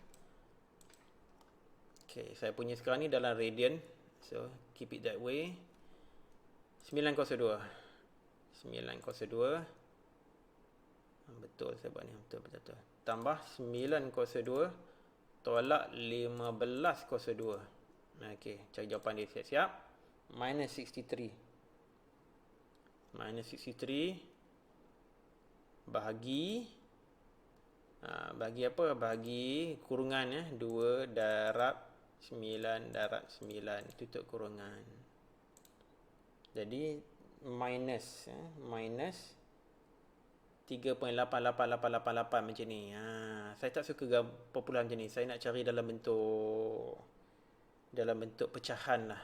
Okay, saya punya sekarang ni dalam radian. So, keep it that way. 9 kuasa 2. 9 kuasa 2. Betul saya buat ni. Betul. Tambah 9 kuasa 2. Tolak 15 kuasa 2. Okay, cari jawapan dia siap-siap. Minus 63. Minus 63. Bahagi apa? Bahagi kurungan 2 darab 9 darab 9 tutup kurungan. Jadi minus 3.88888 macam ni. Saya tak suka perpuluhan macam ni. Saya nak cari dalam bentuk pecahan lah.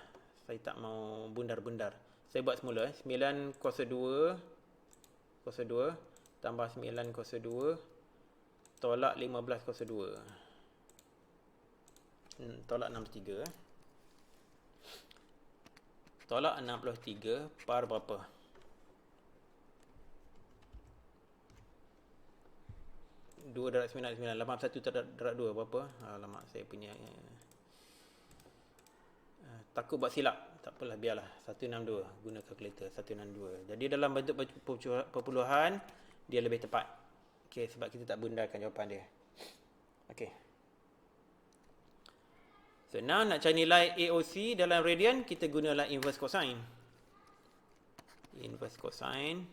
Saya tak mau bundar-bundar. Saya buat semula 9 kuasa 2 tambah 9 kuasa 2 tolak 15 kuasa 2. Tolak 63. Tolak 63 par berapa? 2 darab 9, 81 darab 2 berapa? Alamak, saya punya takut buat silap. Tak apalah, biarlah. 162 guna kalkulator 162. Jadi dalam bentuk perpuluhan dia lebih tepat. Okey, sebab kita tak bundarkan jawapan dia. Okey. So now nak cari nilai AOC dalam radian, kita gunalah inverse cosine. Inverse cosine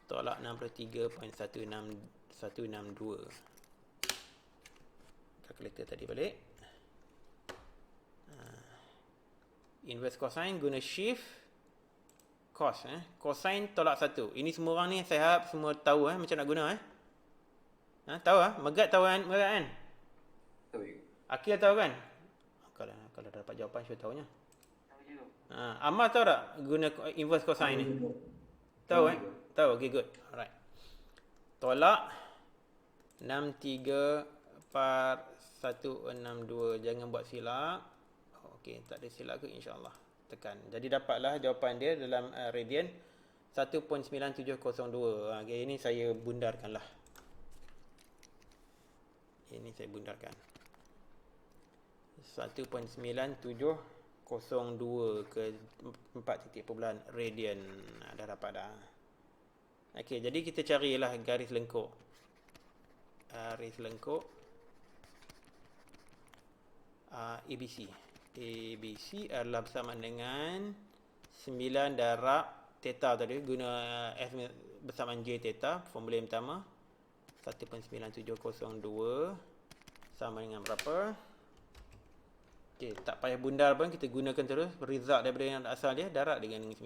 tolak 63.162. Kalkulator tadi balik. Inverse cosine guna shift cos. Cosine tolak 1. Ini semua orang ni saya harap semua tahu macam nak guna. Tahu Megat tahu kan? Megat kan? Tahu. Akil tahu kan? Kalau dah dapat jawapan saya tahunya. Tahu je tu. Amal tahu tak guna inverse cosine ni? Tahu Tahu. Okay, good. Alright. Tolak 63 par 162. Jangan buat silap. Okey, tak ada silap ke, insya-Allah. Tekan. Jadi dapatlah jawapan dia dalam radian 1.9702. Okay, ini saya bundarkanlah. Ini saya bundarkan. 1.9702 ke 4 titik perpuluhan radian. Dah dapat dah. Okey, jadi kita carilah garis lengkuk. Garis lengkuk ABC. ABC adalah bersama dengan 9 darab theta tadi, guna F bersamaan J theta, formula yang pertama. 1.9702 sama dengan berapa? Okey, tak payah bundar pun, kita gunakan terus result daripada yang asal dia, darab dengan 9.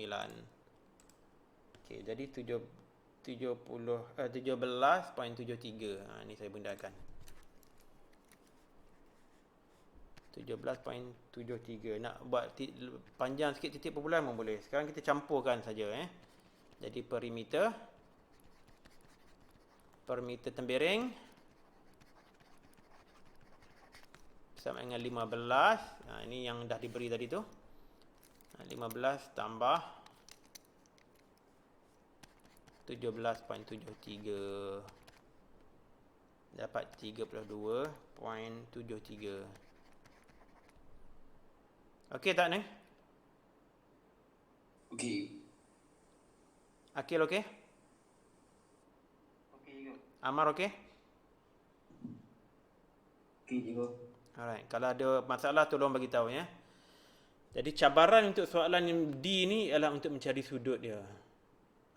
Okey, jadi 17.73. Ni saya bundarkan. 17.73. Nak buat panjang sikit titik perpuluhan pun boleh. Sekarang kita campurkan saja. Jadi perimeter tembereng sama dengan 15. Ini yang dah diberi tadi tu. 15 tambah 17.73 dapat 32.73. Okey tak ni? Okey. Akil okey? Okey juga. Amar okey? Okey juga. Alright, kalau ada masalah tolong bagi tahu ya. Jadi cabaran untuk soalan yang D ni ialah untuk mencari sudut dia.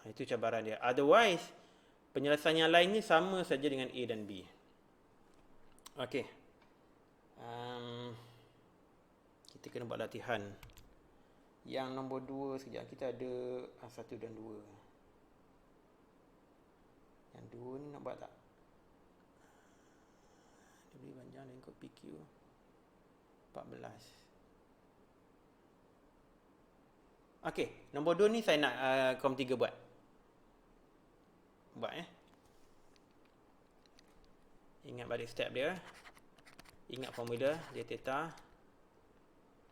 Itu cabaran dia. Otherwise, penyelesaian yang lainnya sama saja dengan A dan B. Okey. Kita kena buat latihan. Yang nombor 2 sekejap. Kita ada 1 dan 2. Yang 2 ni nak buat tak? Dia beri panjang dan ikut PQ 14. Okey, nombor 2 ni saya nak kaum 3 buat. Ingat balik step dia. Ingat formula dia theta.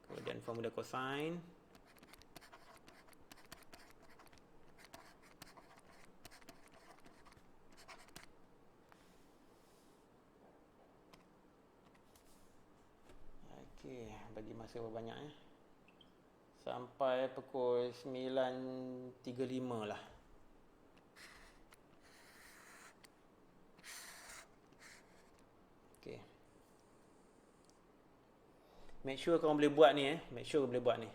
Kemudian formula cosine. Okey, bagi masa berbanyak sampai pukul 9.35 lah. Okey. Make sure korang boleh buat ni Make sure boleh buat ni.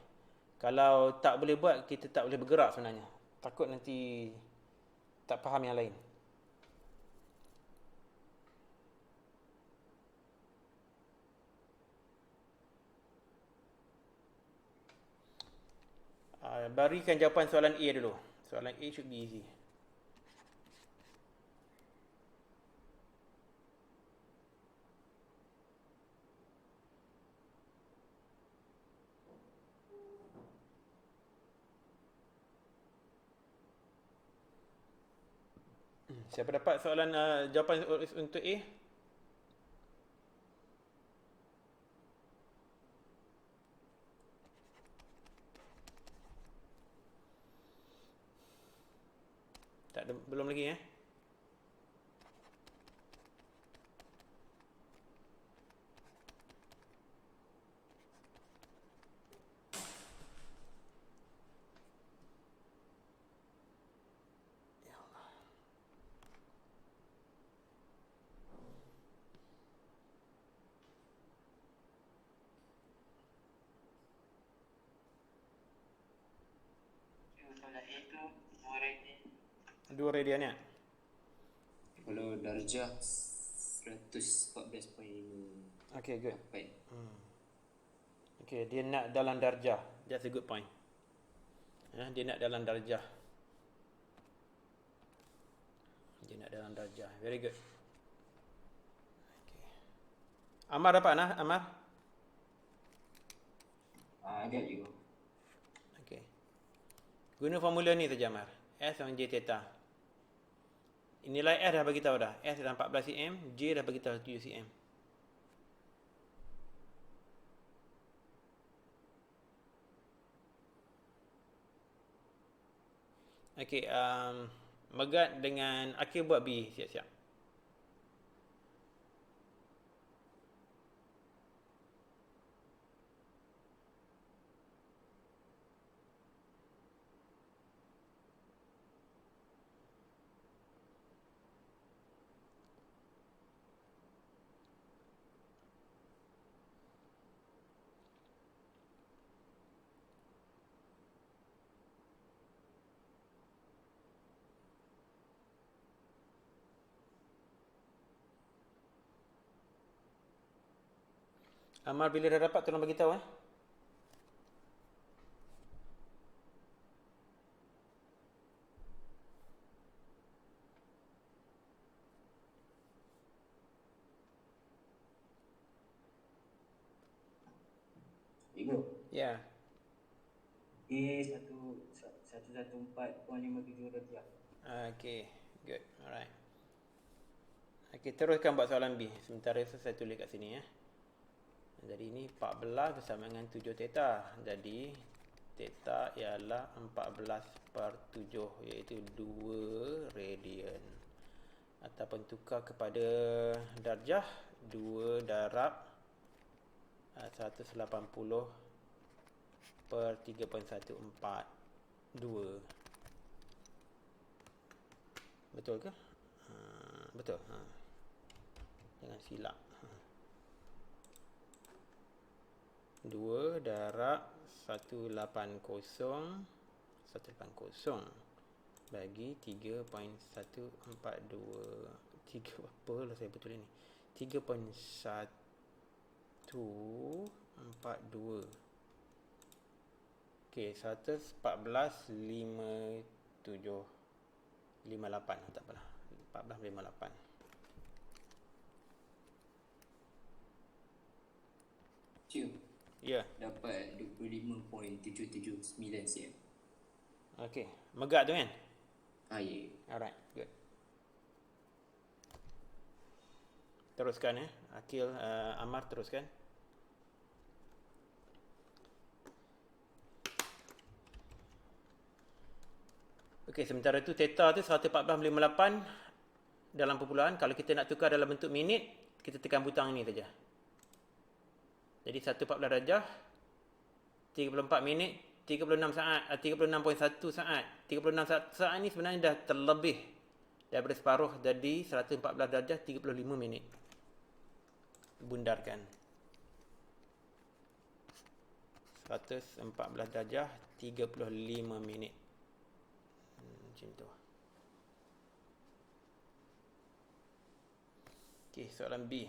Kalau tak boleh buat, kita tak boleh bergerak sebenarnya. Takut nanti tak faham yang lain. Berikan jawapan soalan A dulu. Soalan A should be easy. Siapa dapat soalan jawapan untuk A? Tak ada, belum lagi Soalan A tu dua radian. 2 radian ya? Kalau darjah 114.5 Okay, good. dapat. Okay, dia nak dalam darjah. That's a good point. Dia nak dalam darjah. Dia nak dalam darjah. Very good. Okay. Amar dapat nah? Amar? Agak juga. Okay. Guna formula ni saja Amar. S sama J theta. Nilai S dah bagi tahu dah. S dah 14 cm, J dah bagi tahu 7 cm. Okey, Megat dengan Akil buat B siap-siap. Amar bila dah dapat tolong bagi tahu Tiga. Ya. A 114.57 radian. Okey, good. Alright. Okey, teruskan buat soalan B. Sementara itu saya tulis kat sini Jadi ini 14 bersama dengan 7 theta. Jadi theta ialah 14/7 iaitu 2 radian. Ataupun tukar kepada darjah 2 darab 180/3.142. Betul ke? Betul. Jangan silap. 2 darab 180 bagi 3.142. 3 apa lah saya betul ini? 3.142. Okey, 114.5758 tak apalah. 14.58. Cik, Ya. dapat 25.779 cm. Okey, megak tu kan? Ya. Alright, good. Teruskan Akil, Amar teruskan. Okey, sementara tu theta tu 114.58 dalam perpuluhan. Kalau kita nak tukar dalam bentuk minit, kita tekan butang ini saja. Jadi 114 darjah 34 minit 36 saat 36.1 saat. 36 saat ni sebenarnya dah terlebih daripada separuh. Jadi 114 darjah 35 minit. Bundarkan 114 darjah 35 minit. Macam tu. Okey, soalan B.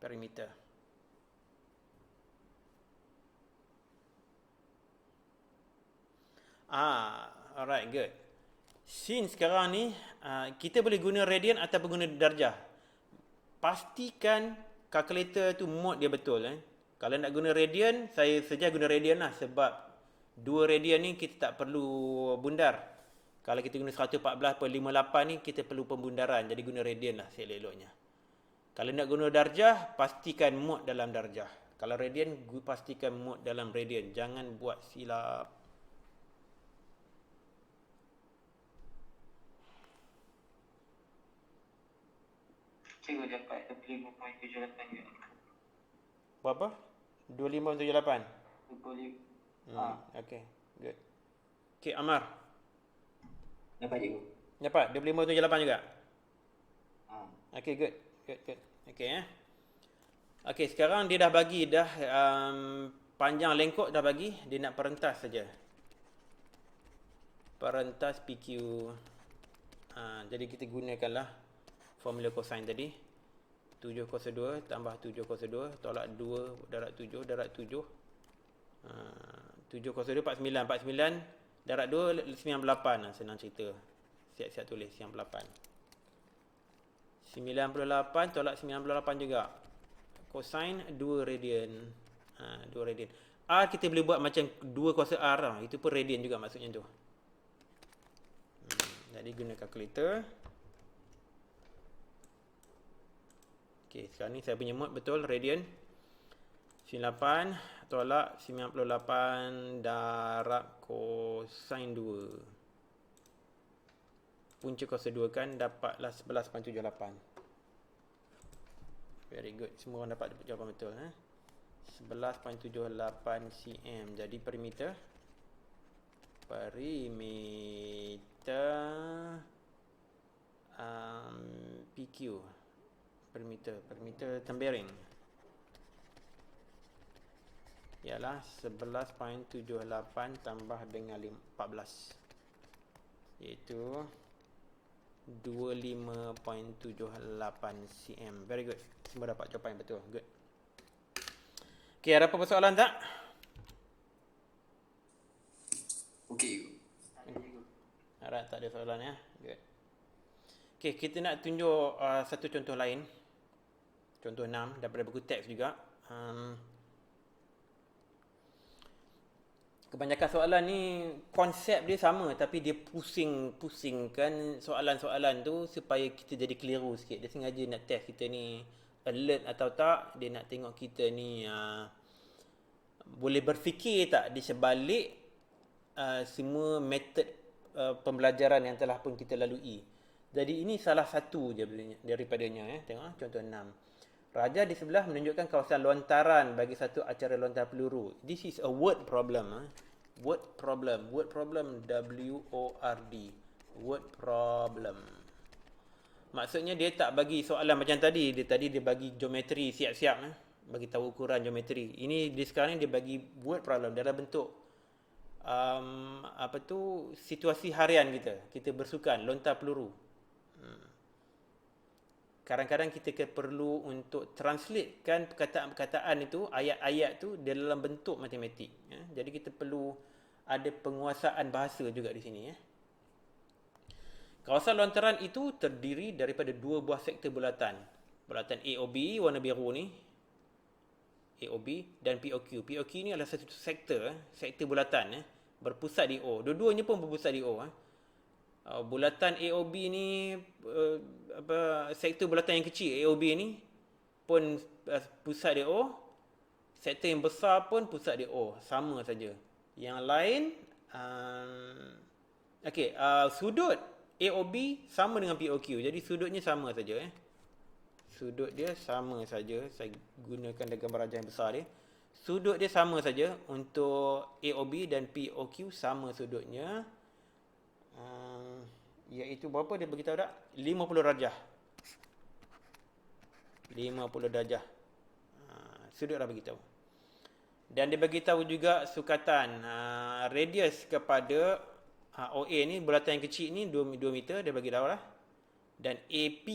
Perimeter. Alright, good. Since sekarang ni kita boleh guna radian ataupun guna darjah. Pastikan kalkulator tu mode dia betul Kalau nak guna radian, saya saja guna radian lah sebab 2 radian ni kita tak perlu bundar. Kalau kita guna 114/58 ni kita perlu pembundaran. Jadi guna radian lah selok-eloknya. Kalau nak guna darjah, pastikan mod dalam darjah. Kalau radian, pastikan mod dalam radian. Jangan buat silap. Cikgu dapat 25.78 juga. Berapa? 25.78. 25. Okay, good. Okay, Amar. Dapat cikgu. Dapat 25.78 juga? Okay, good. Okay, Okay, sekarang dia dah bagi dah panjang lengkok dah bagi. Dia nak perentas saja. Perentas PQ. Jadi kita gunakanlah formula cosine tadi. 7 cos 2 tambah 7 cos 2 tolak 2 darab 7 darab 7. 7 cos 2 49. 49 darab 2 98. Senang cerita. Siap-siap tulis 98. 98 tolak 98 juga. Cosine 2 radian. 2 radian. R kita boleh buat macam 2 kuasa R lah. Itu pun radian juga maksudnya tu. Jadi guna kalkulator. Okey, sekarang ni saya punya mod betul radian. 98 tolak 98 darab cosine 2. Punca kuasa 2 kan dapatlah 11.78. Very good. Semua orang dapat jawapan betul. 11.78 cm. Jadi perimeter. PQ. Perimeter tempering. Ialah 11.78 tambah dengan 14. Iaitu 25.78 cm. Very good. Semua dapat jawapan yang betul. Good. Okay, ada apa persoalan tak? Okey. Alright, tak ada soalan ya. Good. Okay, kita nak tunjuk satu contoh lain. Contoh 6 daripada buku teks juga. Kebanyakan soalan ni konsep dia sama tapi dia pusingkan soalan-soalan tu supaya kita jadi keliru sikit. Dia sengaja nak test kita ni alert atau tak. Dia nak tengok kita ni boleh berfikir tak di sebalik semua metod pembelajaran yang telah pun kita lalui. Jadi ini salah satu je daripadanya. Tengok contoh 6. Raja di sebelah menunjukkan kawasan lontaran bagi satu acara lontar peluru. This is a word problem. Word problem. Word problem. W-O-R-D. Word problem. Maksudnya dia tak bagi soalan macam tadi. Dia bagi geometri siap-siap. Bagi tahu ukuran geometri. Ini dia sekarang ni dia bagi word problem dalam bentuk situasi harian kita. Kita bersukan lontar peluru. Kadang-kadang kita perlu untuk translatekan perkataan-perkataan itu, ayat-ayat tu dalam bentuk matematik. Jadi kita perlu ada penguasaan bahasa juga di sini. Kawasan lontaran itu terdiri daripada 2 buah sektor bulatan. Bulatan AOB warna biru ni, AOB, dan POQ. POQ ni adalah satu sektor bulatan berpusat di O. Dua-duanya pun berpusat di O. Bulatan AOB ni sektor bulatan yang kecil AOB ni pun pusat di O. Sektor yang besar pun pusat di O. Sama saja. Yang lain sudut AOB sama dengan POQ. Jadi sudutnya sama saja. Sudut dia sama saja. Saya gunakan gambar rajah yang besar dia. Sudut dia sama saja. Untuk AOB dan POQ sama sudutnya. Iaitu berapa dia beritahu tak? 50 darjah. 50 darjah. Sudut dah beritahu. Dan dia beritahu juga sukatan radius kepada OA ni, bulatan yang kecil ni 2 meter dia bagi tahu lah. Dan AP.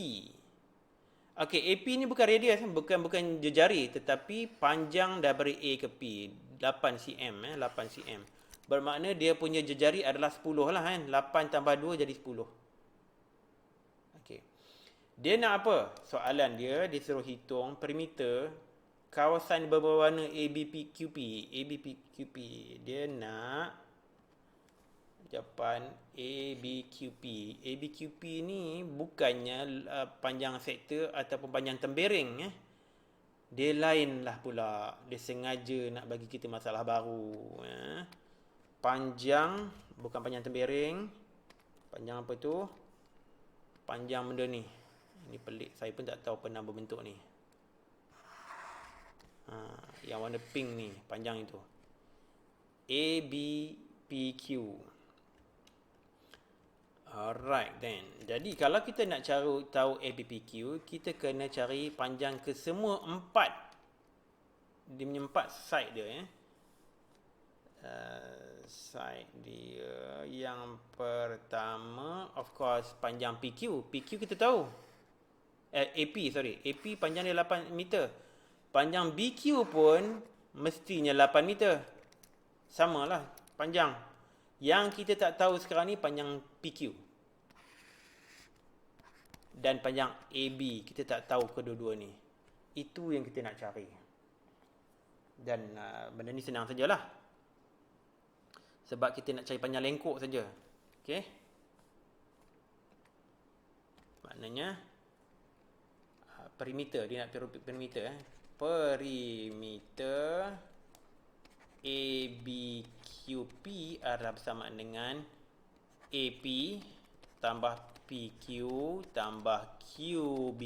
Okey, AP ni bukan radius, bukan jejari, tetapi panjang daripada A ke P. 8 cm 8 cm. Bermakna dia punya jejari adalah 10 lah kan. 8 tambah 2 jadi 10. Okey. Dia nak apa? Soalan dia suruh hitung perimeter kawasan berwarna ABQP. Dia nak jawapan ABQP. ABQP ni bukannya panjang sektor ataupun panjang tembereng. Dia lain lah pula. Dia sengaja nak bagi kita masalah baru. Panjang, bukan panjang tembereng. Panjang apa tu? Panjang benda ni. Ini pelik. Saya pun tak tahu apa nama bentuk ni. Yang warna pink ni. Panjang itu. ABPQ. Alright then. Jadi kalau kita nak tahu ABPQ, kita kena cari panjang ke semua empat. Dia punya empat side dia. Side dia yang pertama, of course, panjang PQ. PQ kita tahu. AP panjang dia 8 meter. Panjang BQ pun mestinya 8 meter. Samalah panjang. Yang kita tak tahu sekarang ni panjang PQ. Dan panjang AB. Kita tak tahu kedua-dua ni. Itu yang kita nak cari. Dan benda ni senang sajalah. Sebab kita nak cari panjang lengkok saja. Okey. Maknanya perimeter. Dia nak perimeter. Perimeter ABQP adalah bersamaan dengan AP tambah PQ tambah QB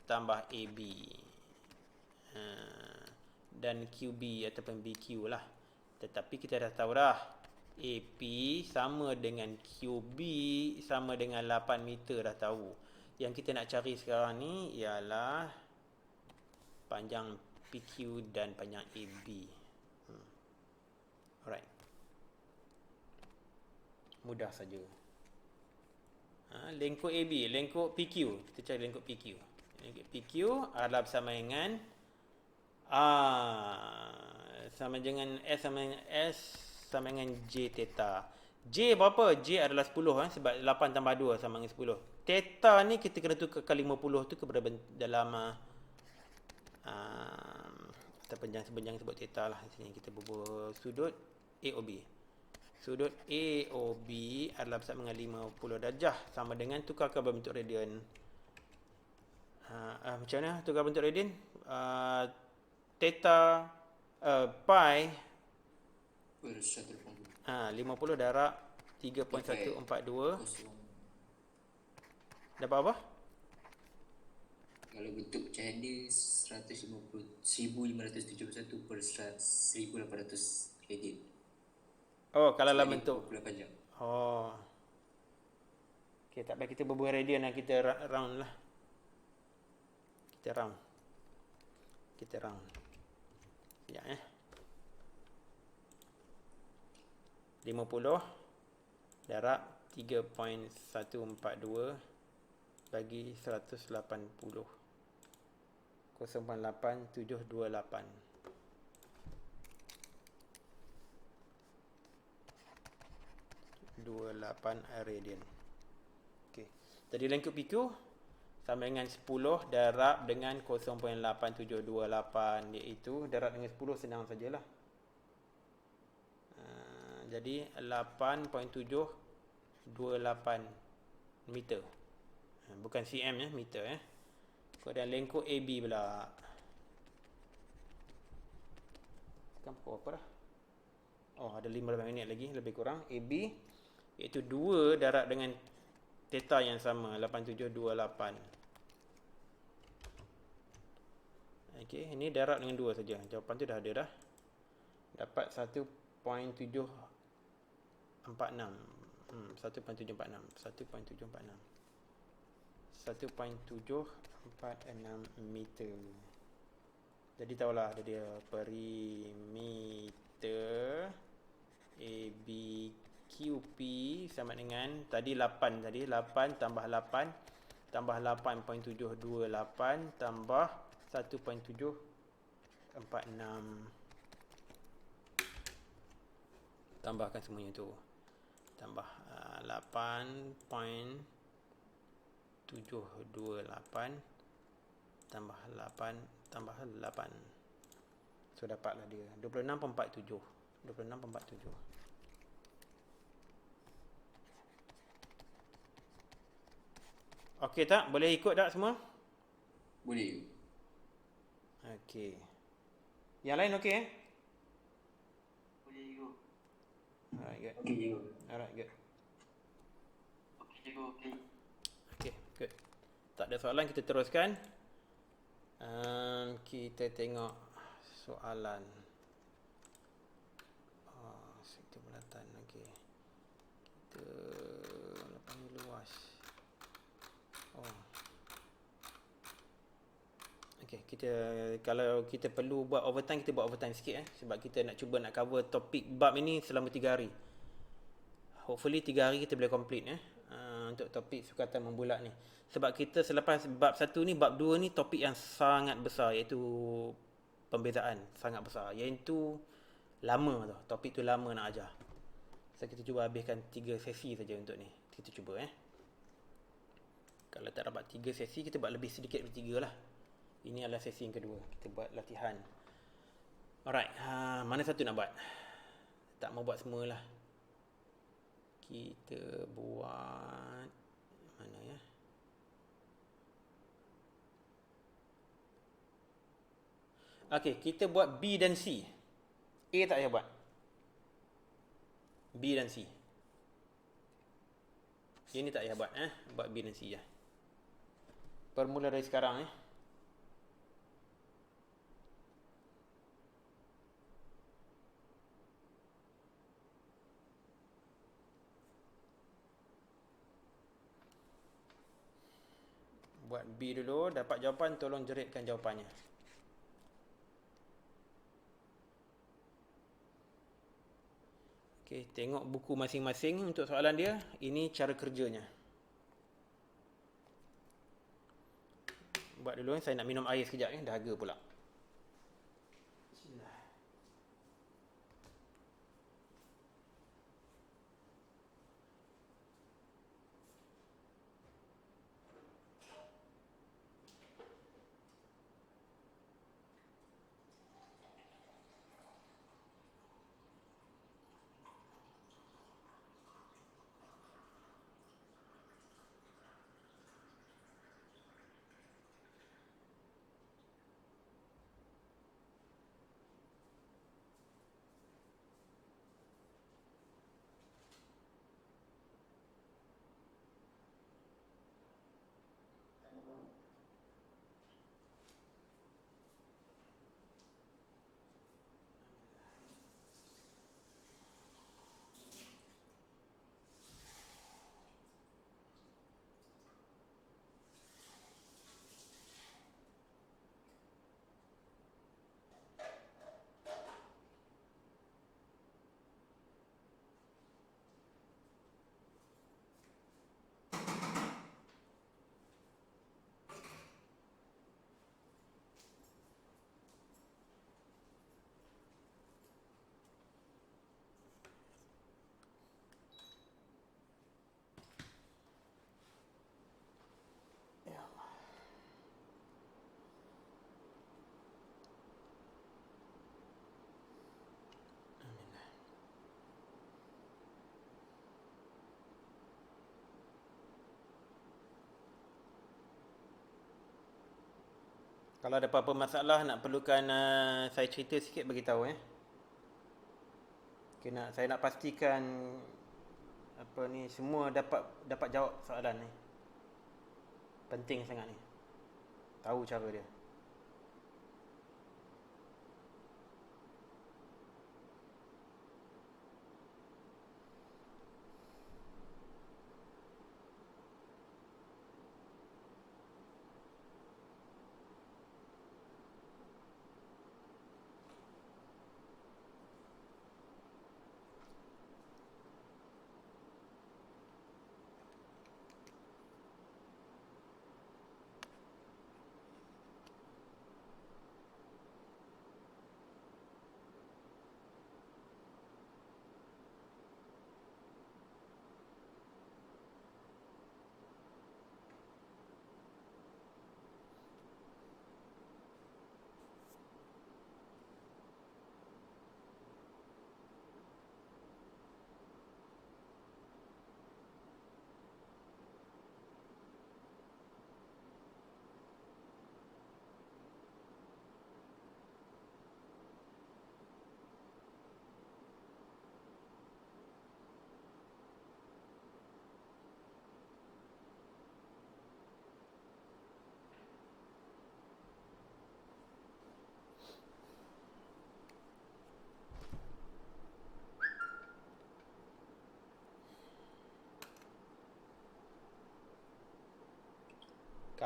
tambah AB. Dan QB ataupun BQ lah. Tetapi kita dah tahu dah. AP sama dengan QB sama dengan 8 meter dah tahu. Yang kita nak cari sekarang ni ialah panjang PQ dan panjang AB. Alright. Mudah saja. Lengkuk AB, lengkuk PQ. Kita cari lengkuk PQ. Lengkuk PQ adalah bersama dengan sama dengan S sama dengan J theta. J berapa? J adalah 10 sebab 8 tambah 2 sama dengan 10. Theta ni kita kena tukarkan 50 tu kepada dalam ataupun jangan sebut theta lah. Sini kita bubuh sudut AOB. Sudut AOB adalah bersama dengan 50 darjah sama dengan tukarkan berbentuk radian. Macam mana tukar bentuk radian? Theta pi Per 180. 50 darab 3.142 dapat apa? Kalau bentuk pecahan dia 1571 per 1800 radian. Oh, kalau dalam bentuk. Panjang. Oh. Okey, tak payah kita berbual radian lah, kita round lah. Kita round. Sekejap 50 darab 3.142 bagi 180. 0.8728. radian. Okey. Jadi lengkuk PQ sama dengan 10 darab dengan 0.8728, iaitu darab dengan 10 senang sajalah. Jadi 8.728 meter. Bukan cm meter Kemudian lengkuk AB pula. Kan apa dah? Oh, ada 15 minit lagi lebih kurang. AB iaitu 2 darab dengan theta yang sama 8728. Okey, ini darab dengan 2 saja. Jawapan tu dah ada dah. Dapat 1.746. 1.746 meter. Jadi tahulah dia perimeter ABQP sama dengan tadi 8 tambah 8 tambah 8.728 tambah 1.746. Tambahkan semuanya tu. Tambah 8.728 tambah 8 tambah 8. So dapatlah dia 26.47. 26.47. Okey tak? Boleh ikut tak semua? Boleh. Okey. Yang lain okey eh? Boleh cikgu. Alright, good. Okey cikgu. Alright, good. Okey cikgu, okey. Okey, good. Tak ada soalan, kita teruskan. Kita tengok soalan. Sektor bulatan. Okey. Kita lapangnya luas. Okey, kalau kita perlu buat overtime, kita buat overtime sikit sebab kita nak cuba nak cover topik bab ini selama 3 hari. Hopefully 3 hari kita boleh complete untuk topik sukatan membulat ni. Sebab kita selepas bab 1 ni, bab 2 ni topik yang sangat besar, iaitu pembezaan, sangat besar. Iaitu lama tu, topik tu lama nak ajar. So kita cuba habiskan 3 sesi saja untuk ni. Kita cuba Kalau tak dapat 3 sesi, kita buat lebih sedikit dari 3 lah. Ini adalah sesi yang kedua. Kita buat latihan. Alright, mana satu nak buat? Tak mau buat semualah. Kita buat mana ya? Okey, kita buat B dan C. A tak payah buat. B dan C. Ini tak payah buat Buat B dan C je. Permula dari sekarang Buat B dulu, dapat jawapan, tolong jeritkan jawapannya. Okey, tengok buku masing-masing untuk soalan dia. Ini cara kerjanya. Buat dulu, saya nak minum air sekejap dahaga pula. Bismillah. Kalau ada apa-apa masalah nak perlukan saya cerita sikit, beritahu saya nak pastikan semua dapat jawab soalan ni. Penting sangat ni. Tahu cara dia.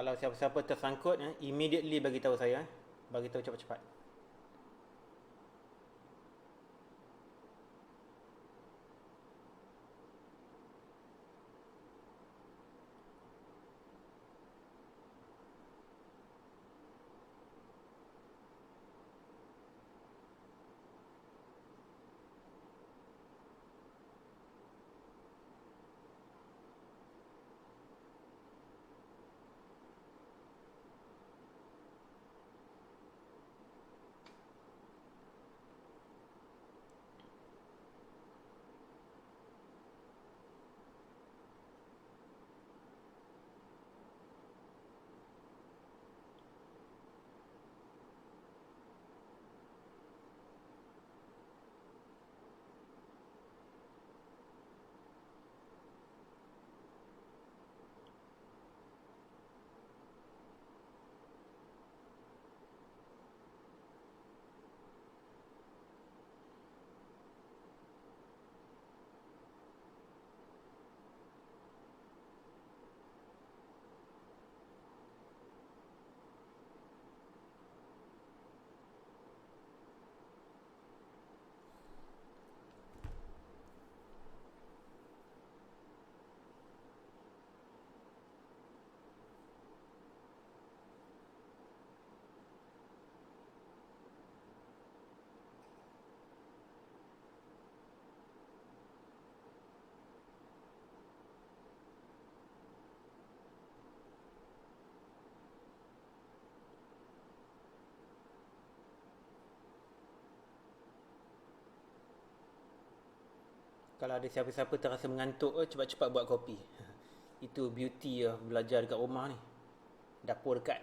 Kalau siapa-siapa tersangkut, immediately bagi tahu saya. Bagi tahu cepat-cepat. Kalau ada siapa-siapa terasa mengantuk, cepat-cepat buat kopi. Itu beauty belajar dekat rumah ni. Dapur dekat.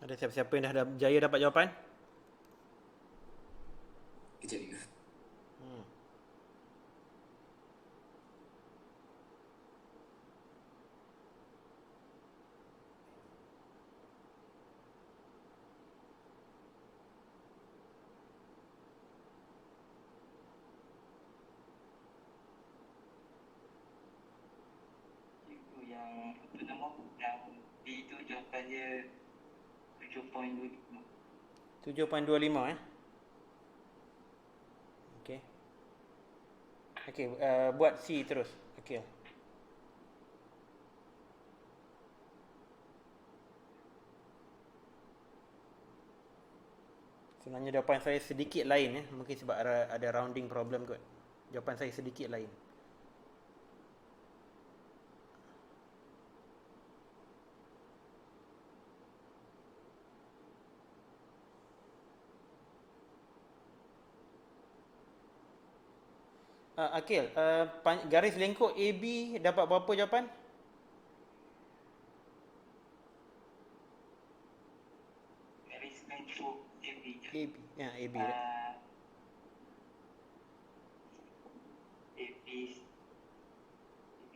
Ada siapa-siapa yang dah jaya dapat jawapan? Kejap juga. Itu yang apa nama? Yang B tu jawapan dia 7.25. 7.25 Okey. Okey, buat C terus. Okey. Sebenarnya jawapan saya sedikit lain mungkin sebab ada rounding problem kot. Jawapan saya sedikit lain. Akil, garis lengkuk AB dapat berapa jawapan? Garis lengkuk AB. AB. Ya, AB. AB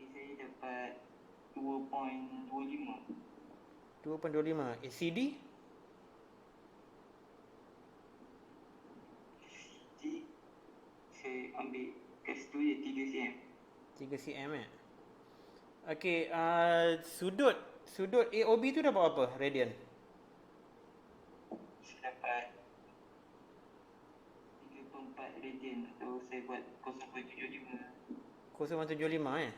saya dapat 2.25. 2.25. CD? Jadi saya ambil gas tu je. 3 cm Okey, sudut AOB tu dapat apa radian? Saya dapat 34 radian atau saya buat 0.75. 0.75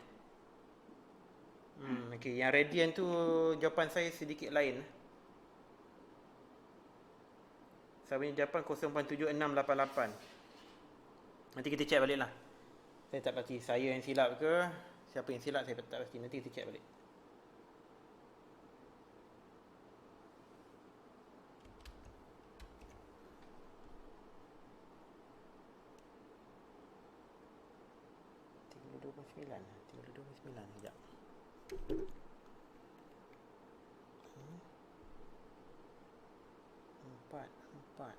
okey, yang radian tu jawapan saya sedikit lain. Saya punya jawapan 0.7688. Nanti kita check balik lah. Saya tak pasti saya yang silap ke, siapa yang silap saya tak pasti. Nanti kita check balik. Sekejap. 4, 4,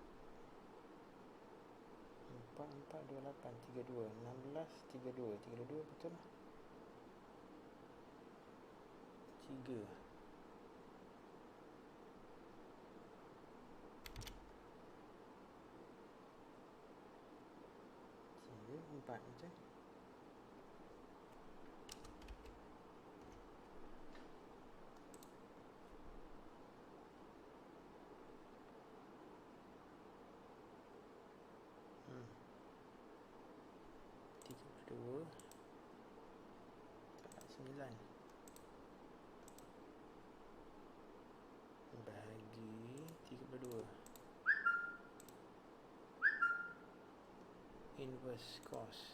4, 28, 32, 16, 32 betul lah. 3, 4 macam. Dua, 9 bahagi 32 inverse cos.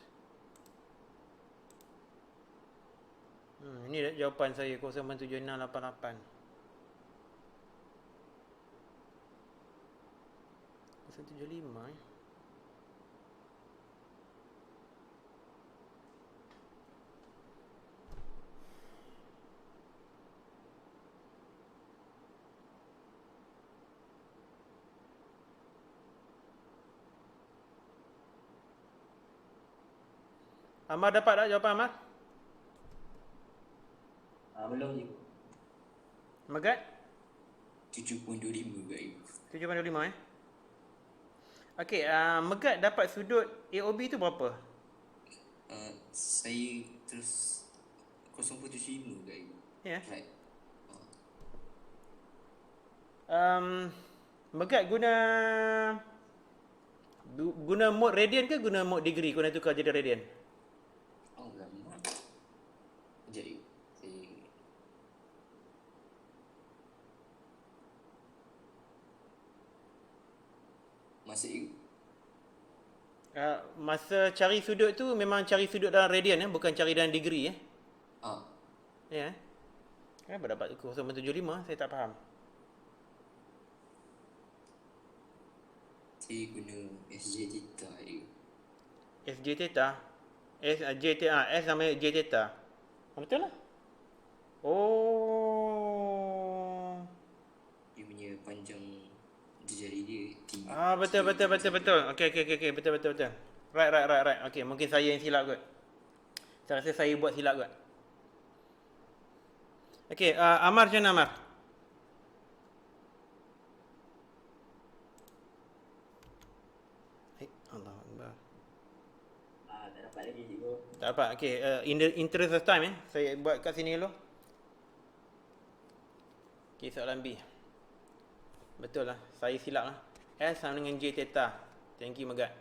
Ini jawapan saya 0.7688. 0.75 Amar dapat tak jawapan Amar? Belum je. Megat? 7.25 kat ibu. 7.25 Okey, Megat dapat sudut AOB tu berapa? Saya terus 0.75 kat ibu. Ya. Right. Megat guna mode radian ke guna mode degree? Kau nak tukar jadi radian? Oh, lama. Jadi, saya masih Masa cari sudut tu memang cari sudut dalam radian bukan cari dalam degree Ya. Kenapa dapat 0.75? Saya tak faham. saya guna SJ Theta je. SJ theta. S namanya J theta. Betul lah. Oh. Dia punya panjang jari dia tinggi. Betul. Okey, betul. Right. Okey, mungkin saya yang silap kot. Saya rasa saya buat silap kot. Okey, Amar macam mana Amar? Allahu Akbar. Tak dapat lagi cikgu. Tak dapat. Okey, in the interest of time saya buat kat sini dulu. Okey, soalan B. Betul lah, saya silap lah. S sama dengan J theta. Thank you Megat.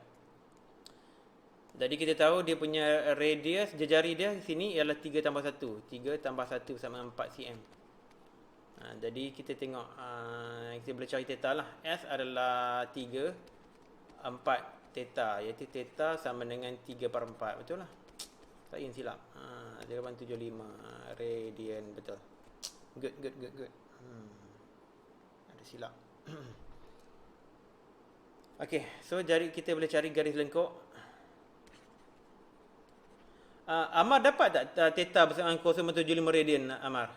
Jadi kita tahu dia punya radius jejari dia sini ialah 3 tambah 1. 3 tambah 1 sama 4 cm. Jadi kita tengok, kita boleh cari theta lah. S adalah 3, 4 theta. Iaitu theta sama dengan 3/4. Betul lah. Saya yang silap. 0.75 radian. Betul. Good. Ada silap. Okey, so kita boleh cari garis lengkuk. Amar dapat tak theta bersama 0.75 radian Amar?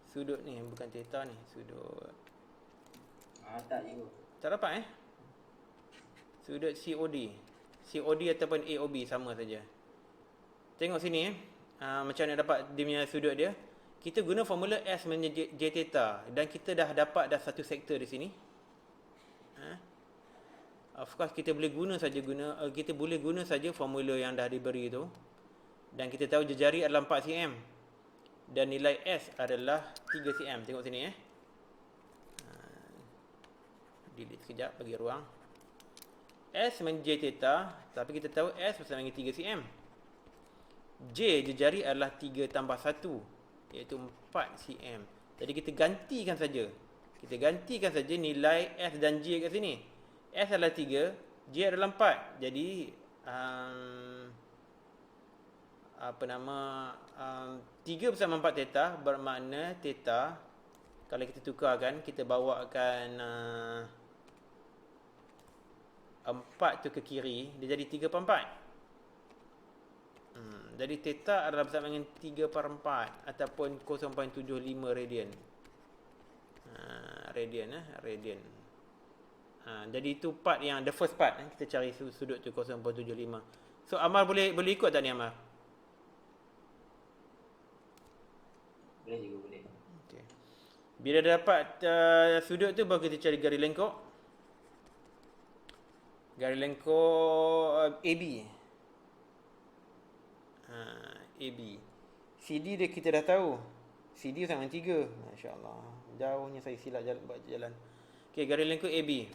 Sudut ni bukan theta ni, sudut. Tak cikgu. Tak dapat Sudut COD. COD ataupun AOB sama saja. Tengok sini macam mana dapat dia punya sudut dia. Kita guna formula S menjadi J theta dan kita dah dapat satu sektor di sini. of course kita boleh guna saja formula yang dah diberi tu. Dan kita tahu jejari adalah 4 cm. Dan nilai S adalah 3 cm. Tengok sini delete sekejap, bagi ruang. S menjadi theta, tapi kita tahu S bersama dengan 3 cm. J jejari adalah 3 tambah 1, iaitu 4 cm. Jadi kita gantikan saja. Nilai S dan J kat sini. S adalah 3, J adalah 4. Jadi 3 bersama 4 theta bermakna theta, kalau kita tukarkan, kita bawakan 4 tu ke kiri, dia jadi 3/4. Jadi theta adalah bersama dengan 3/4 ataupun 0.75 radian. Radian. Jadi itu part yang the first part, kita cari sudut tu 0.75. So Amar boleh ikut tak ni Amar? Boleh. Okay. Bila dah dapat sudut tu, baru kita cari garis lengkok. Garis lengkok AB. AB. CD dia kita dah tahu. CD sama dengan 3. Masya-Allah. Jauhnya saya silap jalan. Okey, garis lengkok AB.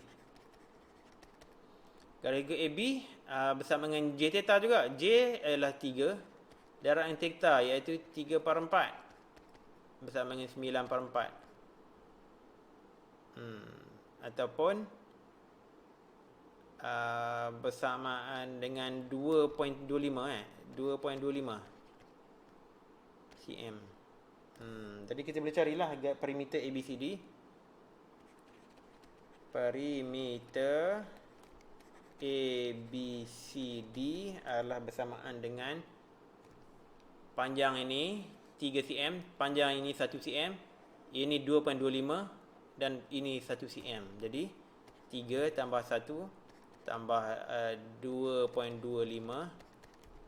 Garis lengkok AB bersama dengan J theta juga. J adalah 3. Darab yang theta iaitu 3/4. Bersama dengan 9/4. Ataupun bersamaan dengan 2.25 2.25 cm. Tadi kita boleh carilah perimeter ABCD. Perimeter ABCD adalah bersamaan dengan panjang ini 3 cm, panjang ini 1 cm, ini 2.25 dan ini 1 cm. Jadi 3 tambah 1 tambah 2.25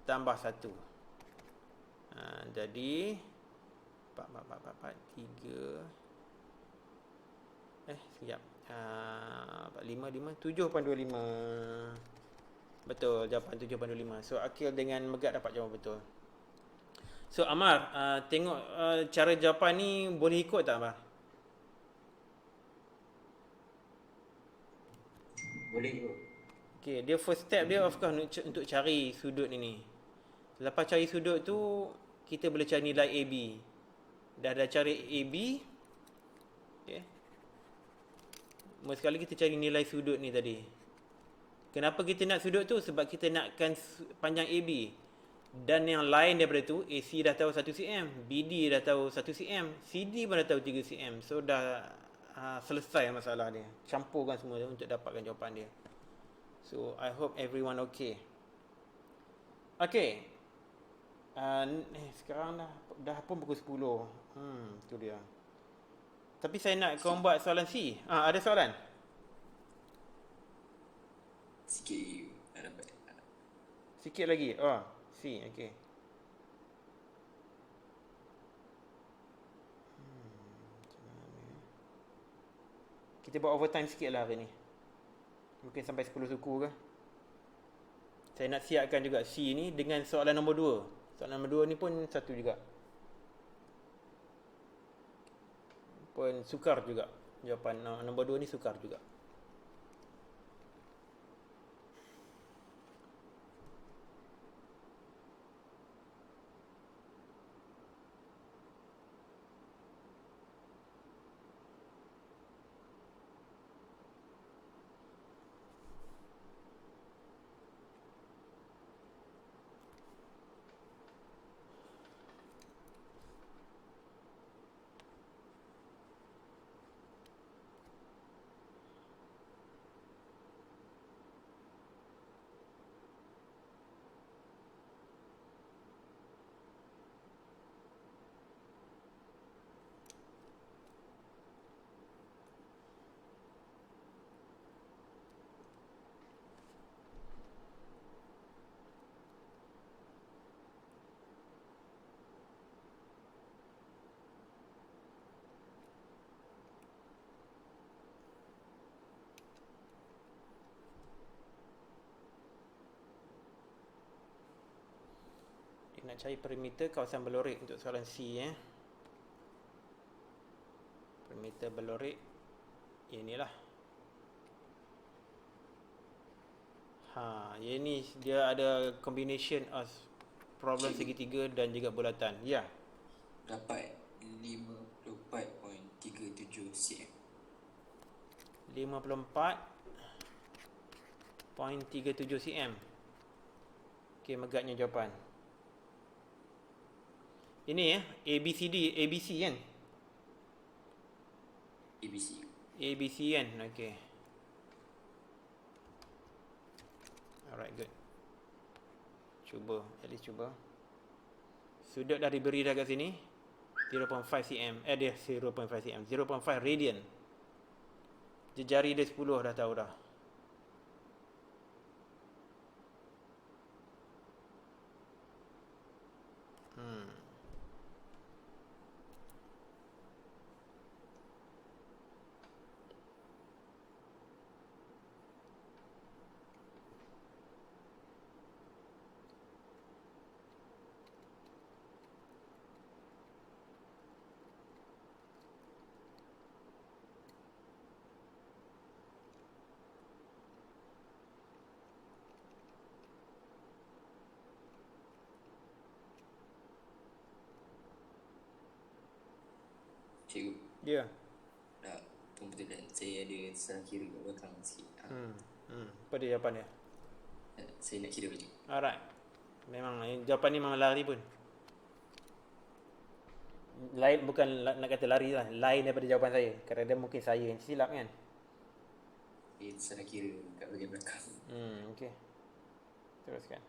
tambah 1. Jadi 3 sekejap. 7.25. Betul, jawapan 7.25. So Akil dengan Megat dapat jawapan betul. So Amar, tengok cara jawapan ni boleh ikut tak Amar? Boleh ikut. Okay, dia first step dia of course untuk cari sudut ini. Lepas cari sudut tu, kita boleh cari nilai AB. Dah cari AB. Okay. Mula sekali kita cari nilai sudut ni tadi. Kenapa kita nak sudut tu? Sebab kita nakkan panjang AB. Dan yang lain daripada tu, AC dah tahu 1 cm, BD dah tahu 1 cm, CD pun dah tahu 3 cm. So dah selesai masalah dia. Campurkan semua untuk dapatkan jawapan dia. So I hope everyone okay. Okay. Sekarang dah pun pukul 10. Tu dia. Tapi saya nak kau buat soalan C. Ada soalan? Sikit dah dapat. Sikit lagi. C, okay. Kita buat overtime sikit lah hari ni. Mungkin sampai 10 suku ke. Saya nak siapkan juga C ni dengan soalan nombor 2. Soalan nombor 2 ni pun satu juga. Pun sukar juga. Jawapan nombor 2 ni sukar juga. Nak cari perimeter kawasan Belorik untuk soalan C. Perimeter Belorik. Inilah. Yang ni dia ada combination of problem segitiga dan juga bulatan. Ya. Dapat 54.37 cm. 54.37 cm. Okey, megatnya jawapan. Ini ABCD, ABC kan? ABC. ABC kan? Okey. Alright, good. Cuba, at least cuba. Sudut dah diberi dah kat sini. 0.5 cm. Dia 0.5 cm. 0.5 radian. Jari dia 10 dah tahu dah. Cikgu. Ya. Dah, kebetulan saya ada salah kira kat belakang sikit. Apa dia jawapan dia? Saya nak kira balik. Alright. Memang jawapan ni memang lari pun. Lain, bukan nak kata lari lah. Lain daripada jawapan saya. Kerana mungkin saya yang silap kan. Saya salah kira kat bahagian belakang. Okey. Teruskan.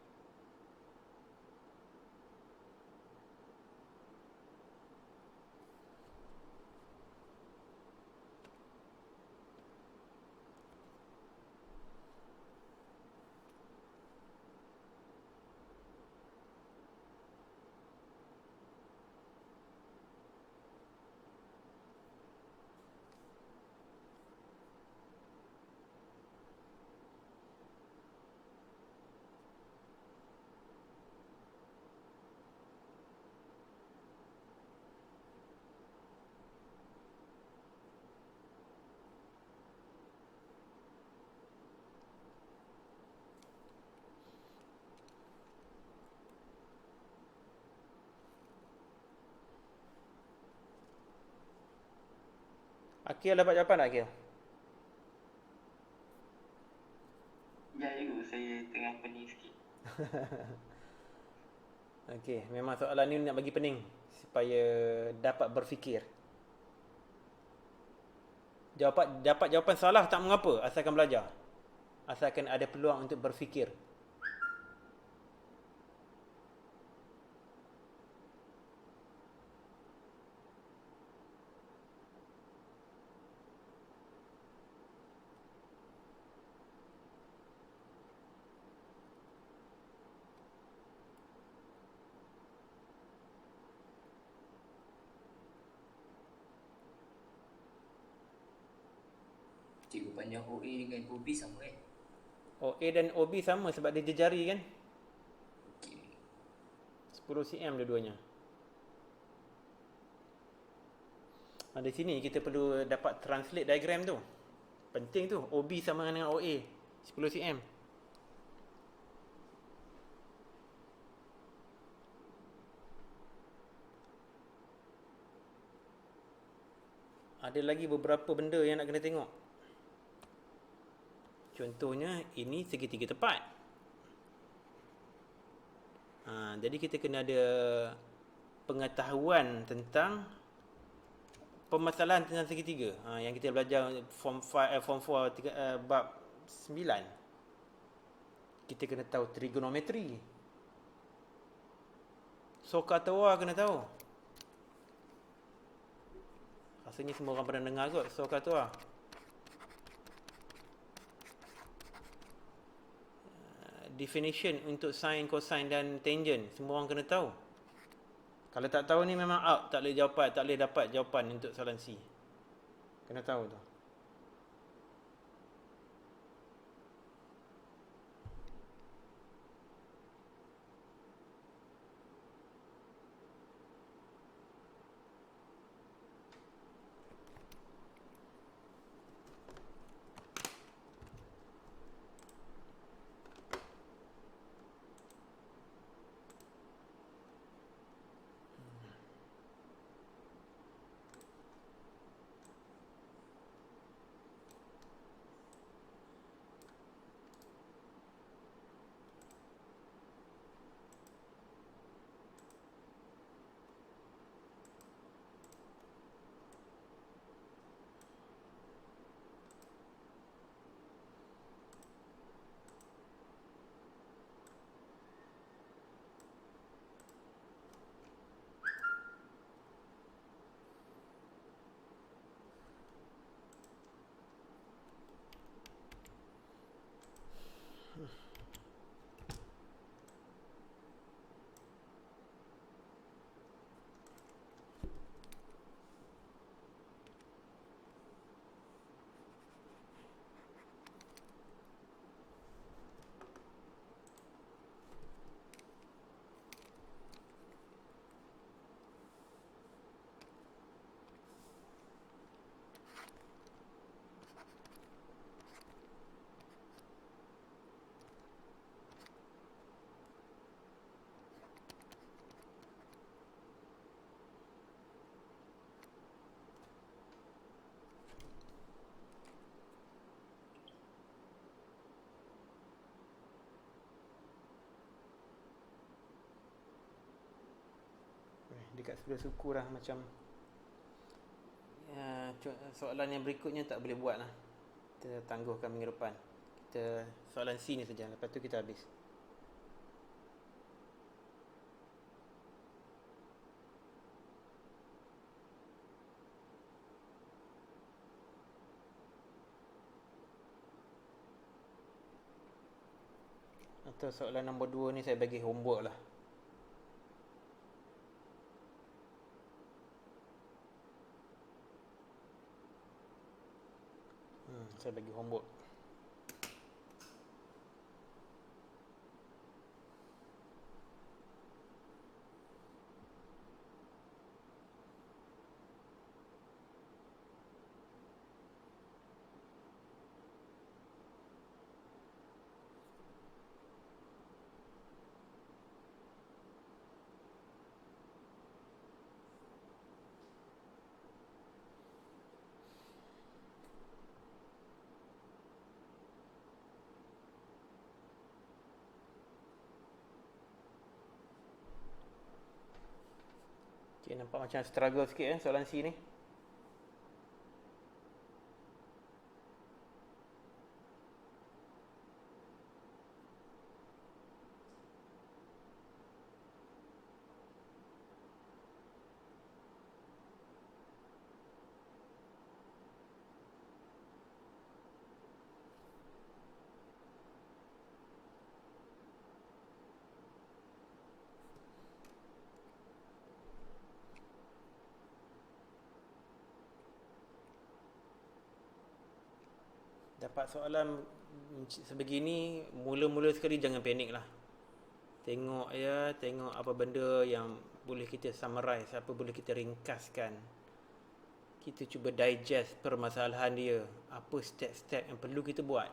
Akil dapat jawapan tak Akil? Ya, cikgu. Saya tengah pening sikit. Okey, memang soalan ni nak bagi pening supaya dapat berfikir. Dapat jawapan salah tak mengapa, asalkan belajar. Asalkan ada peluang untuk berfikir. Cikgu, panjang OA dengan OB sama kan? OA dan OB sama sebab dia jejari kan? Okey. 10 cm dua-duanya. Di sini kita perlu dapat translate diagram tu. Penting tu. OB sama dengan OA. 10 cm. Ada lagi beberapa benda yang nak kena tengok. Contohnya, ini segitiga tepat. Jadi kita kena ada pengetahuan tentang permasalahan tentang segitiga. Yang kita belajar form 4 bab 9. Kita kena tahu trigonometri. SOHCAHTOA kena tahu. Rasanya semua orang pernah dengar kot SOHCAHTOA. Definition untuk sin, cosine dan tangent. Semua orang kena tahu. Kalau tak tahu ni memang out. Tak boleh dapat jawapan untuk soalan C. Kena tahu tu. dekat sebelah suku dah macam soalan yang berikutnya tak boleh buat lah. Kita tangguhkan minggu depan. Kita soalan C ni saja, lepas tu kita habis. Atau soalan nombor 2 ni saya bagi homework lah. Saya bagi homework. Okay, nampak macam struggle sikit soalan C ni. Dapat soalan sebegini, mula-mula sekali jangan panik lah. Tengok apa benda yang boleh kita summarize, apa boleh kita ringkaskan. Kita cuba digest permasalahan dia, apa step-step yang perlu kita buat.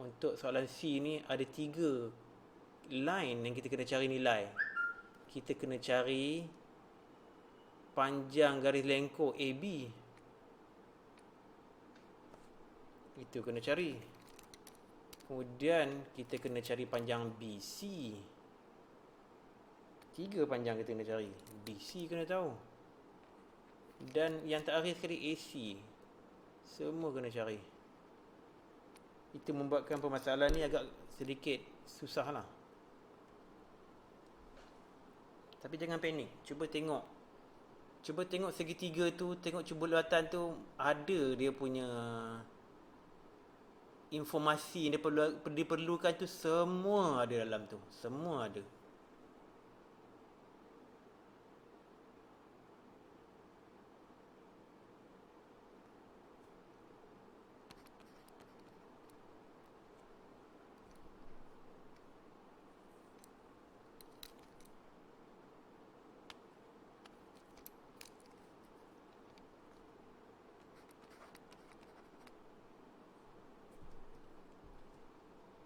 Untuk soalan C ni ada 3 line yang kita kena cari nilai. Kita kena cari panjang garis lengkung AB. Itu kena cari. Kemudian kita kena cari panjang BC. 3 panjang kita kena cari. BC kena tahu. Dan yang terakhir sekali AC. Semua kena cari. Itu membuatkan permasalahan ni agak sedikit susah lah. Tapi jangan panik. Cuba tengok segitiga tu, tengok cuba bulatan tu, ada dia punya informasi yang diperlukan tu, semua ada dalam tu. Semua ada.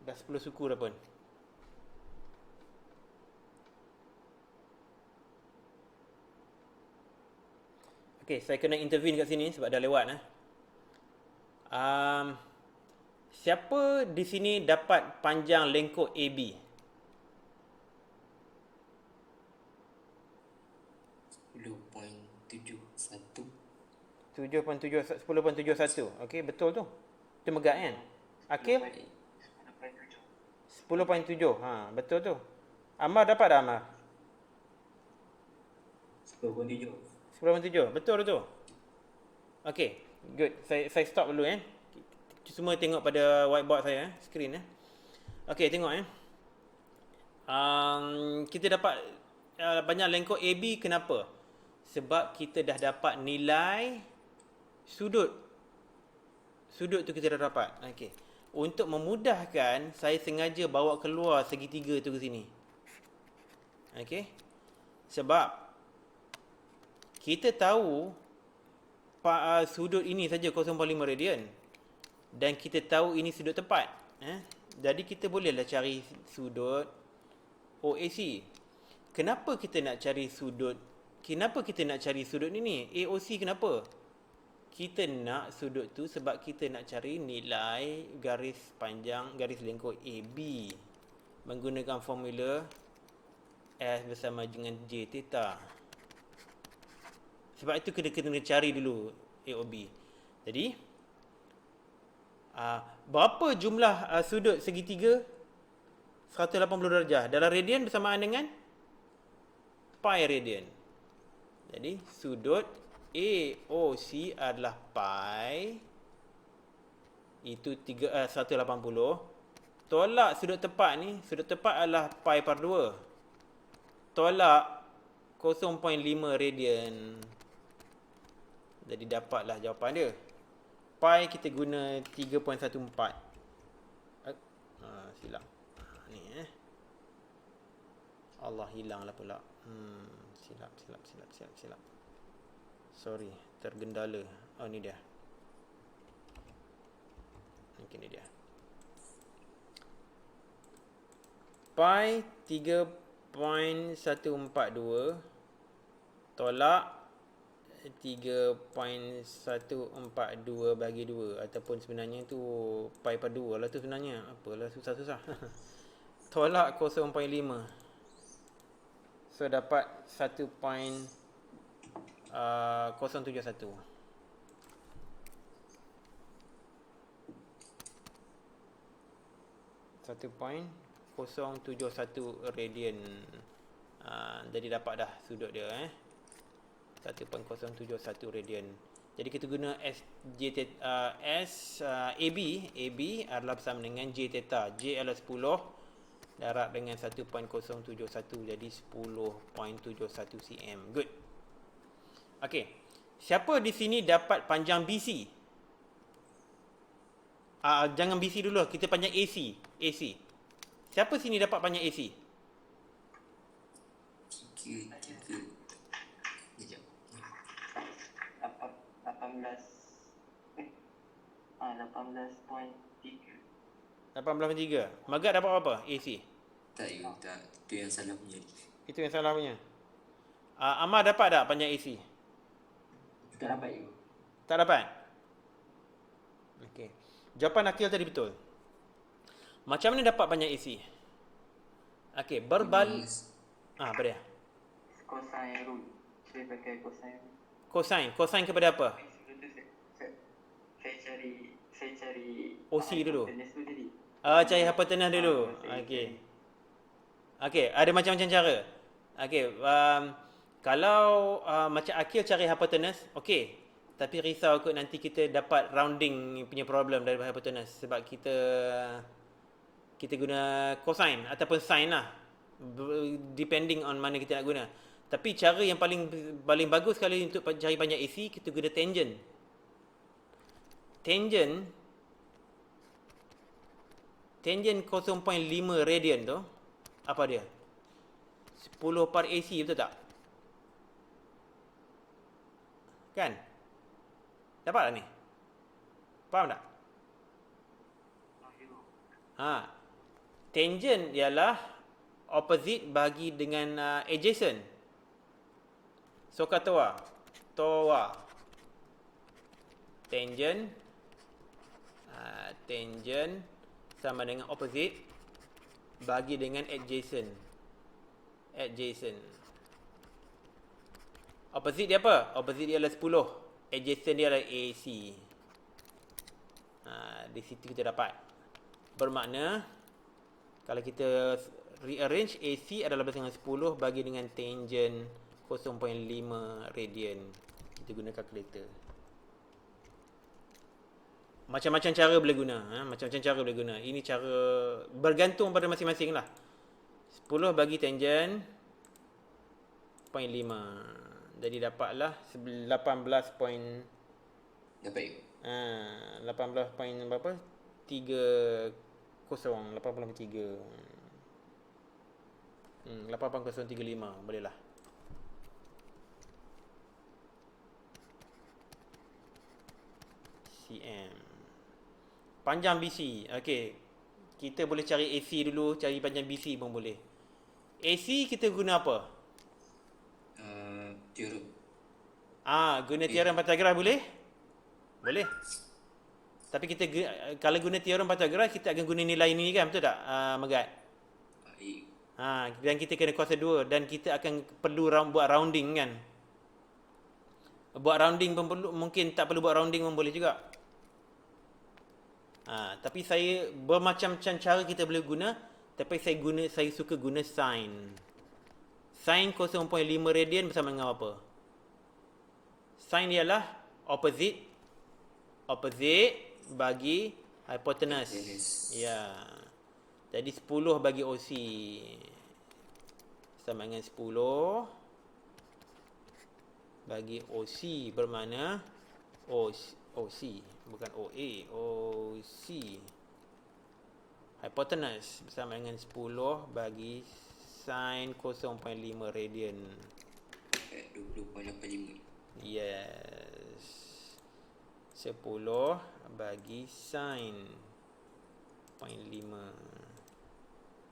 Dah 10 suku dah pun. Okay, saya kena intervene kat sini sebab dah lewat. Siapa di sini dapat panjang lengkung AB? 10.71. 10.71. Okay, betul tu. Itu megak kan? Akil? 10.7. Betul tu. Amar dapat dah Amar? 10.7. 10.7. Betul tu. Okay, good. Saya stop dulu Semua tengok pada whiteboard saya, screen Okay, tengok kita dapat banyak lengkung AB. Kenapa? Sebab kita dah dapat nilai sudut. Sudut tu kita dah dapat. Okay. Untuk memudahkan, saya sengaja bawa keluar segitiga tu ke sini. Okay. Sebab kita tahu sudut ini saja 0.5 radian. Dan kita tahu ini sudut tepat. Jadi kita bolehlah cari sudut OAC. Kenapa kita nak cari sudut ini? AOC kenapa? Kita nak sudut tu sebab kita nak cari nilai garis panjang, garis lengkung AB. menggunakan formula S bersama dengan J theta. Sebab itu kita kena cari dulu AOB. Jadi, berapa jumlah sudut segitiga 180 darjah dalam radian bersamaan dengan pi radian. Jadi, sudut AOC adalah pi, itu 180. Tolak sudut tepat ni, sudut tepat adalah pi per 2. Tolak 0.5 radian. Jadi dapatlah jawapan dia. Pi kita guna 3.14. Silap. Ni Allah hilanglah pula. Silap. Sorry, tergendala. Oh, ni dia. Mungkin ni dia. Pi 3.142 tolak 3.142 bagi 2, ataupun sebenarnya tu pi per 2 lah tu sebenarnya. Apalah susah-susah. Tolak 0.5. So dapat 1.071. 1.071 radian. Jadi dapat dah sudut dia 1.071 radian. Jadi kita guna AB adalah bersama dengan J theta. J adalah 10 darab dengan 1.071, jadi 10.71 cm. Good. Okey. Siapa di sini dapat panjang BC? Jangan BC dulu, kita panjang AC. Siapa sini dapat panjang AC? Kita sekejap. 18.3. 18.3. Magat dapat apa? AC. Tak. Itu yang salah punya. Itu yang salah punya. Amar dapat tak panjang AC? Tak dapat you. Tak dapat? Okey. Jawapan Akil tadi betul. Macam mana dapat panjang AC? Okey, apa dia? Cosine rule. Saya pakai cosine. Cosine kepada apa? Saya cari OC dulu. hypotenuse tu tadi. Cari hypotenuse dulu. Okey, ada macam-macam cara. Okey, kalau macam Akil cari hypotenuse, okey. Tapi risau kot nanti kita dapat rounding punya problem dari hypotenuse, sebab kita guna cosine ataupun sine lah, depending on mana kita nak guna. Tapi cara yang paling bagus sekali untuk cari panjang AC, kita guna tangent. Tangent 0.5 radian tu apa dia? 10 per AC, betul tak? Kan? Dapat tak ni? Faham tak? Tangent ialah opposite bagi dengan adjacent. So kata toa. Tangent sama dengan opposite bagi dengan adjacent. Opposite dia apa? Opposite dia adalah 10. Adjacent dia adalah AC. Di situ kita dapat. Bermakna kalau kita rearrange, AC adalah bersama dengan 10 bagi dengan tangent 0.5 radian. Kita guna kalkulator. Macam-macam cara boleh guna. Ini cara bergantung pada masing-masing lah. 10 bagi tangent 0.5. Jadi dapatlah 18 point. Dapat you. 18 point berapa? 30. 80.3. 8035 boleh lah. cm. Panjang BC. Okey. Kita boleh cari AC dulu, cari panjang BC pun boleh. AC kita guna apa? Teorem. Guna teorem Pythagoras boleh? Boleh. Tapi kita kalau guna teorem Pythagoras, kita akan guna nilai ni kan, betul tak, Megat? Dan kita kena kuasa 2 dan kita akan perlu buat rounding kan. Buat rounding pun perlu, mungkin tak perlu buat rounding pun boleh juga. Tapi saya bermacam-macam cara kita boleh guna, tapi saya suka guna sin. Sin 0.5 radian bersama dengan apa? Sin ialah opposite bagi hypotenuse. Ya. Jadi 10 bagi OC sama dengan 10 bagi OC bermakna OC bukan OA, OC hypotenuse bersama dengan 10 bagi sin 0.5 radian. 20.85. Yes. 10 bagi sin 0.5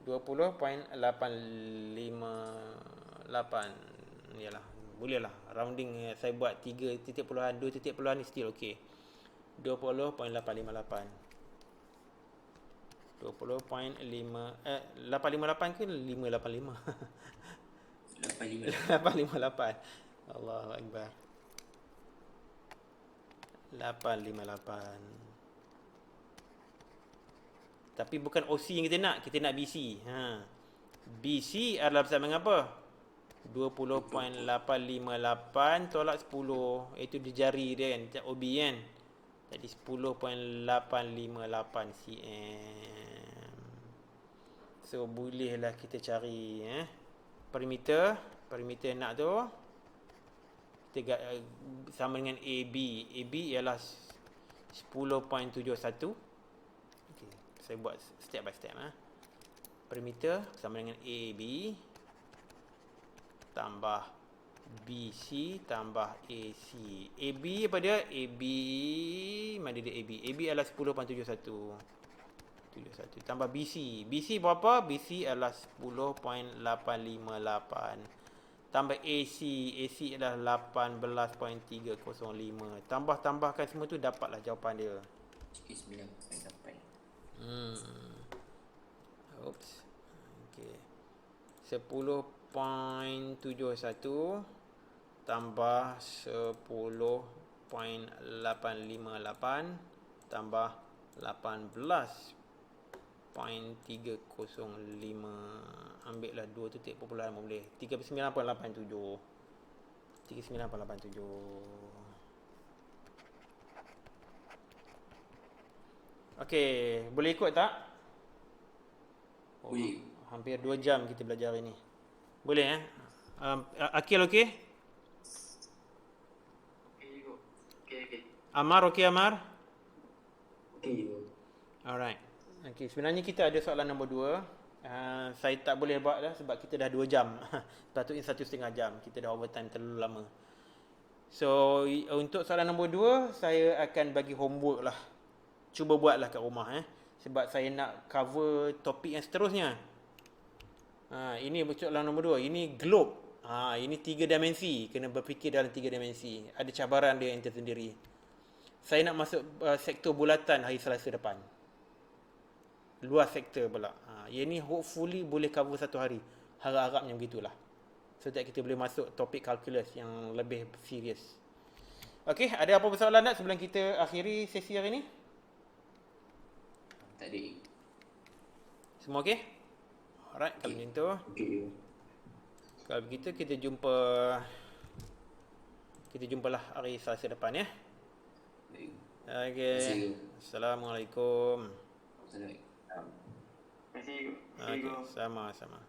20.858. Yalah, boleh lah rounding. Saya buat 3 titik puluhan, 2 titik puluhan ni still okey. 20.858 858 ke 585? 858. Allahu Akbar. 858. Tapi bukan OC yang kita nak BC. BC adalah bersama dengan apa? 20.858 tolak 10. Itu di jari dia kan, OB kan. Jadi 10.858 cm. So bolehlah kita cari perimeter nak tu. Kita sama dengan AB. AB ialah 10.71. Saya buat step by step. Perimeter sama dengan AB tambah BC tambah AC. AB apa dia? AB, mana dia AB? AB adalah 10.71 tambah BC. BC berapa? BC adalah 10.858 tambah AC. AC adalah 18.305. Tambahkan semua tu, dapatlah jawapan dia. 9.8. Oops. Okey. 10.71 tambah 10.858 tambah 18.305. Ambillah 2 titik perpuluhan boleh. 39.87. Okey, boleh ikut tak? Boleh. Hampir 2 jam kita belajar hari ni. Boleh Akil okey? Okay. Amar okey Amar? Okay. Alright. Okey, sebenarnya kita ada soalan nombor 2. Saya tak boleh buat dah sebab kita dah 2 jam. Patutnya 1.5 jam. Kita dah overtime terlalu lama. So, untuk soalan nombor 2, saya akan bagi homework lah. Cuba buatlah kat rumah sebab saya nak cover topik yang seterusnya. Ini soalan nombor 2. Ini globe. Ini 3 dimensi. Kena berfikir dalam 3 dimensi. Ada cabaran dia yang tersendiri. Saya nak masuk sektor bulatan hari Selasa depan. Luar sektor pula. Yang ni hopefully boleh cover 1 hari. Harap-harapnya begitulah. So that kita boleh masuk topik calculus yang lebih serius. Okey, ada apa soalan tak sebelum kita akhiri sesi hari ni? Tak ada. Semua okey? Alright, kalau macam tu. Okay. Kalau begitu kita jumpalah hari Selasa depan ya. Baik. Okey. Assalamualaikum. Assalamualaikum. Terima kasih. Okey, sama-sama.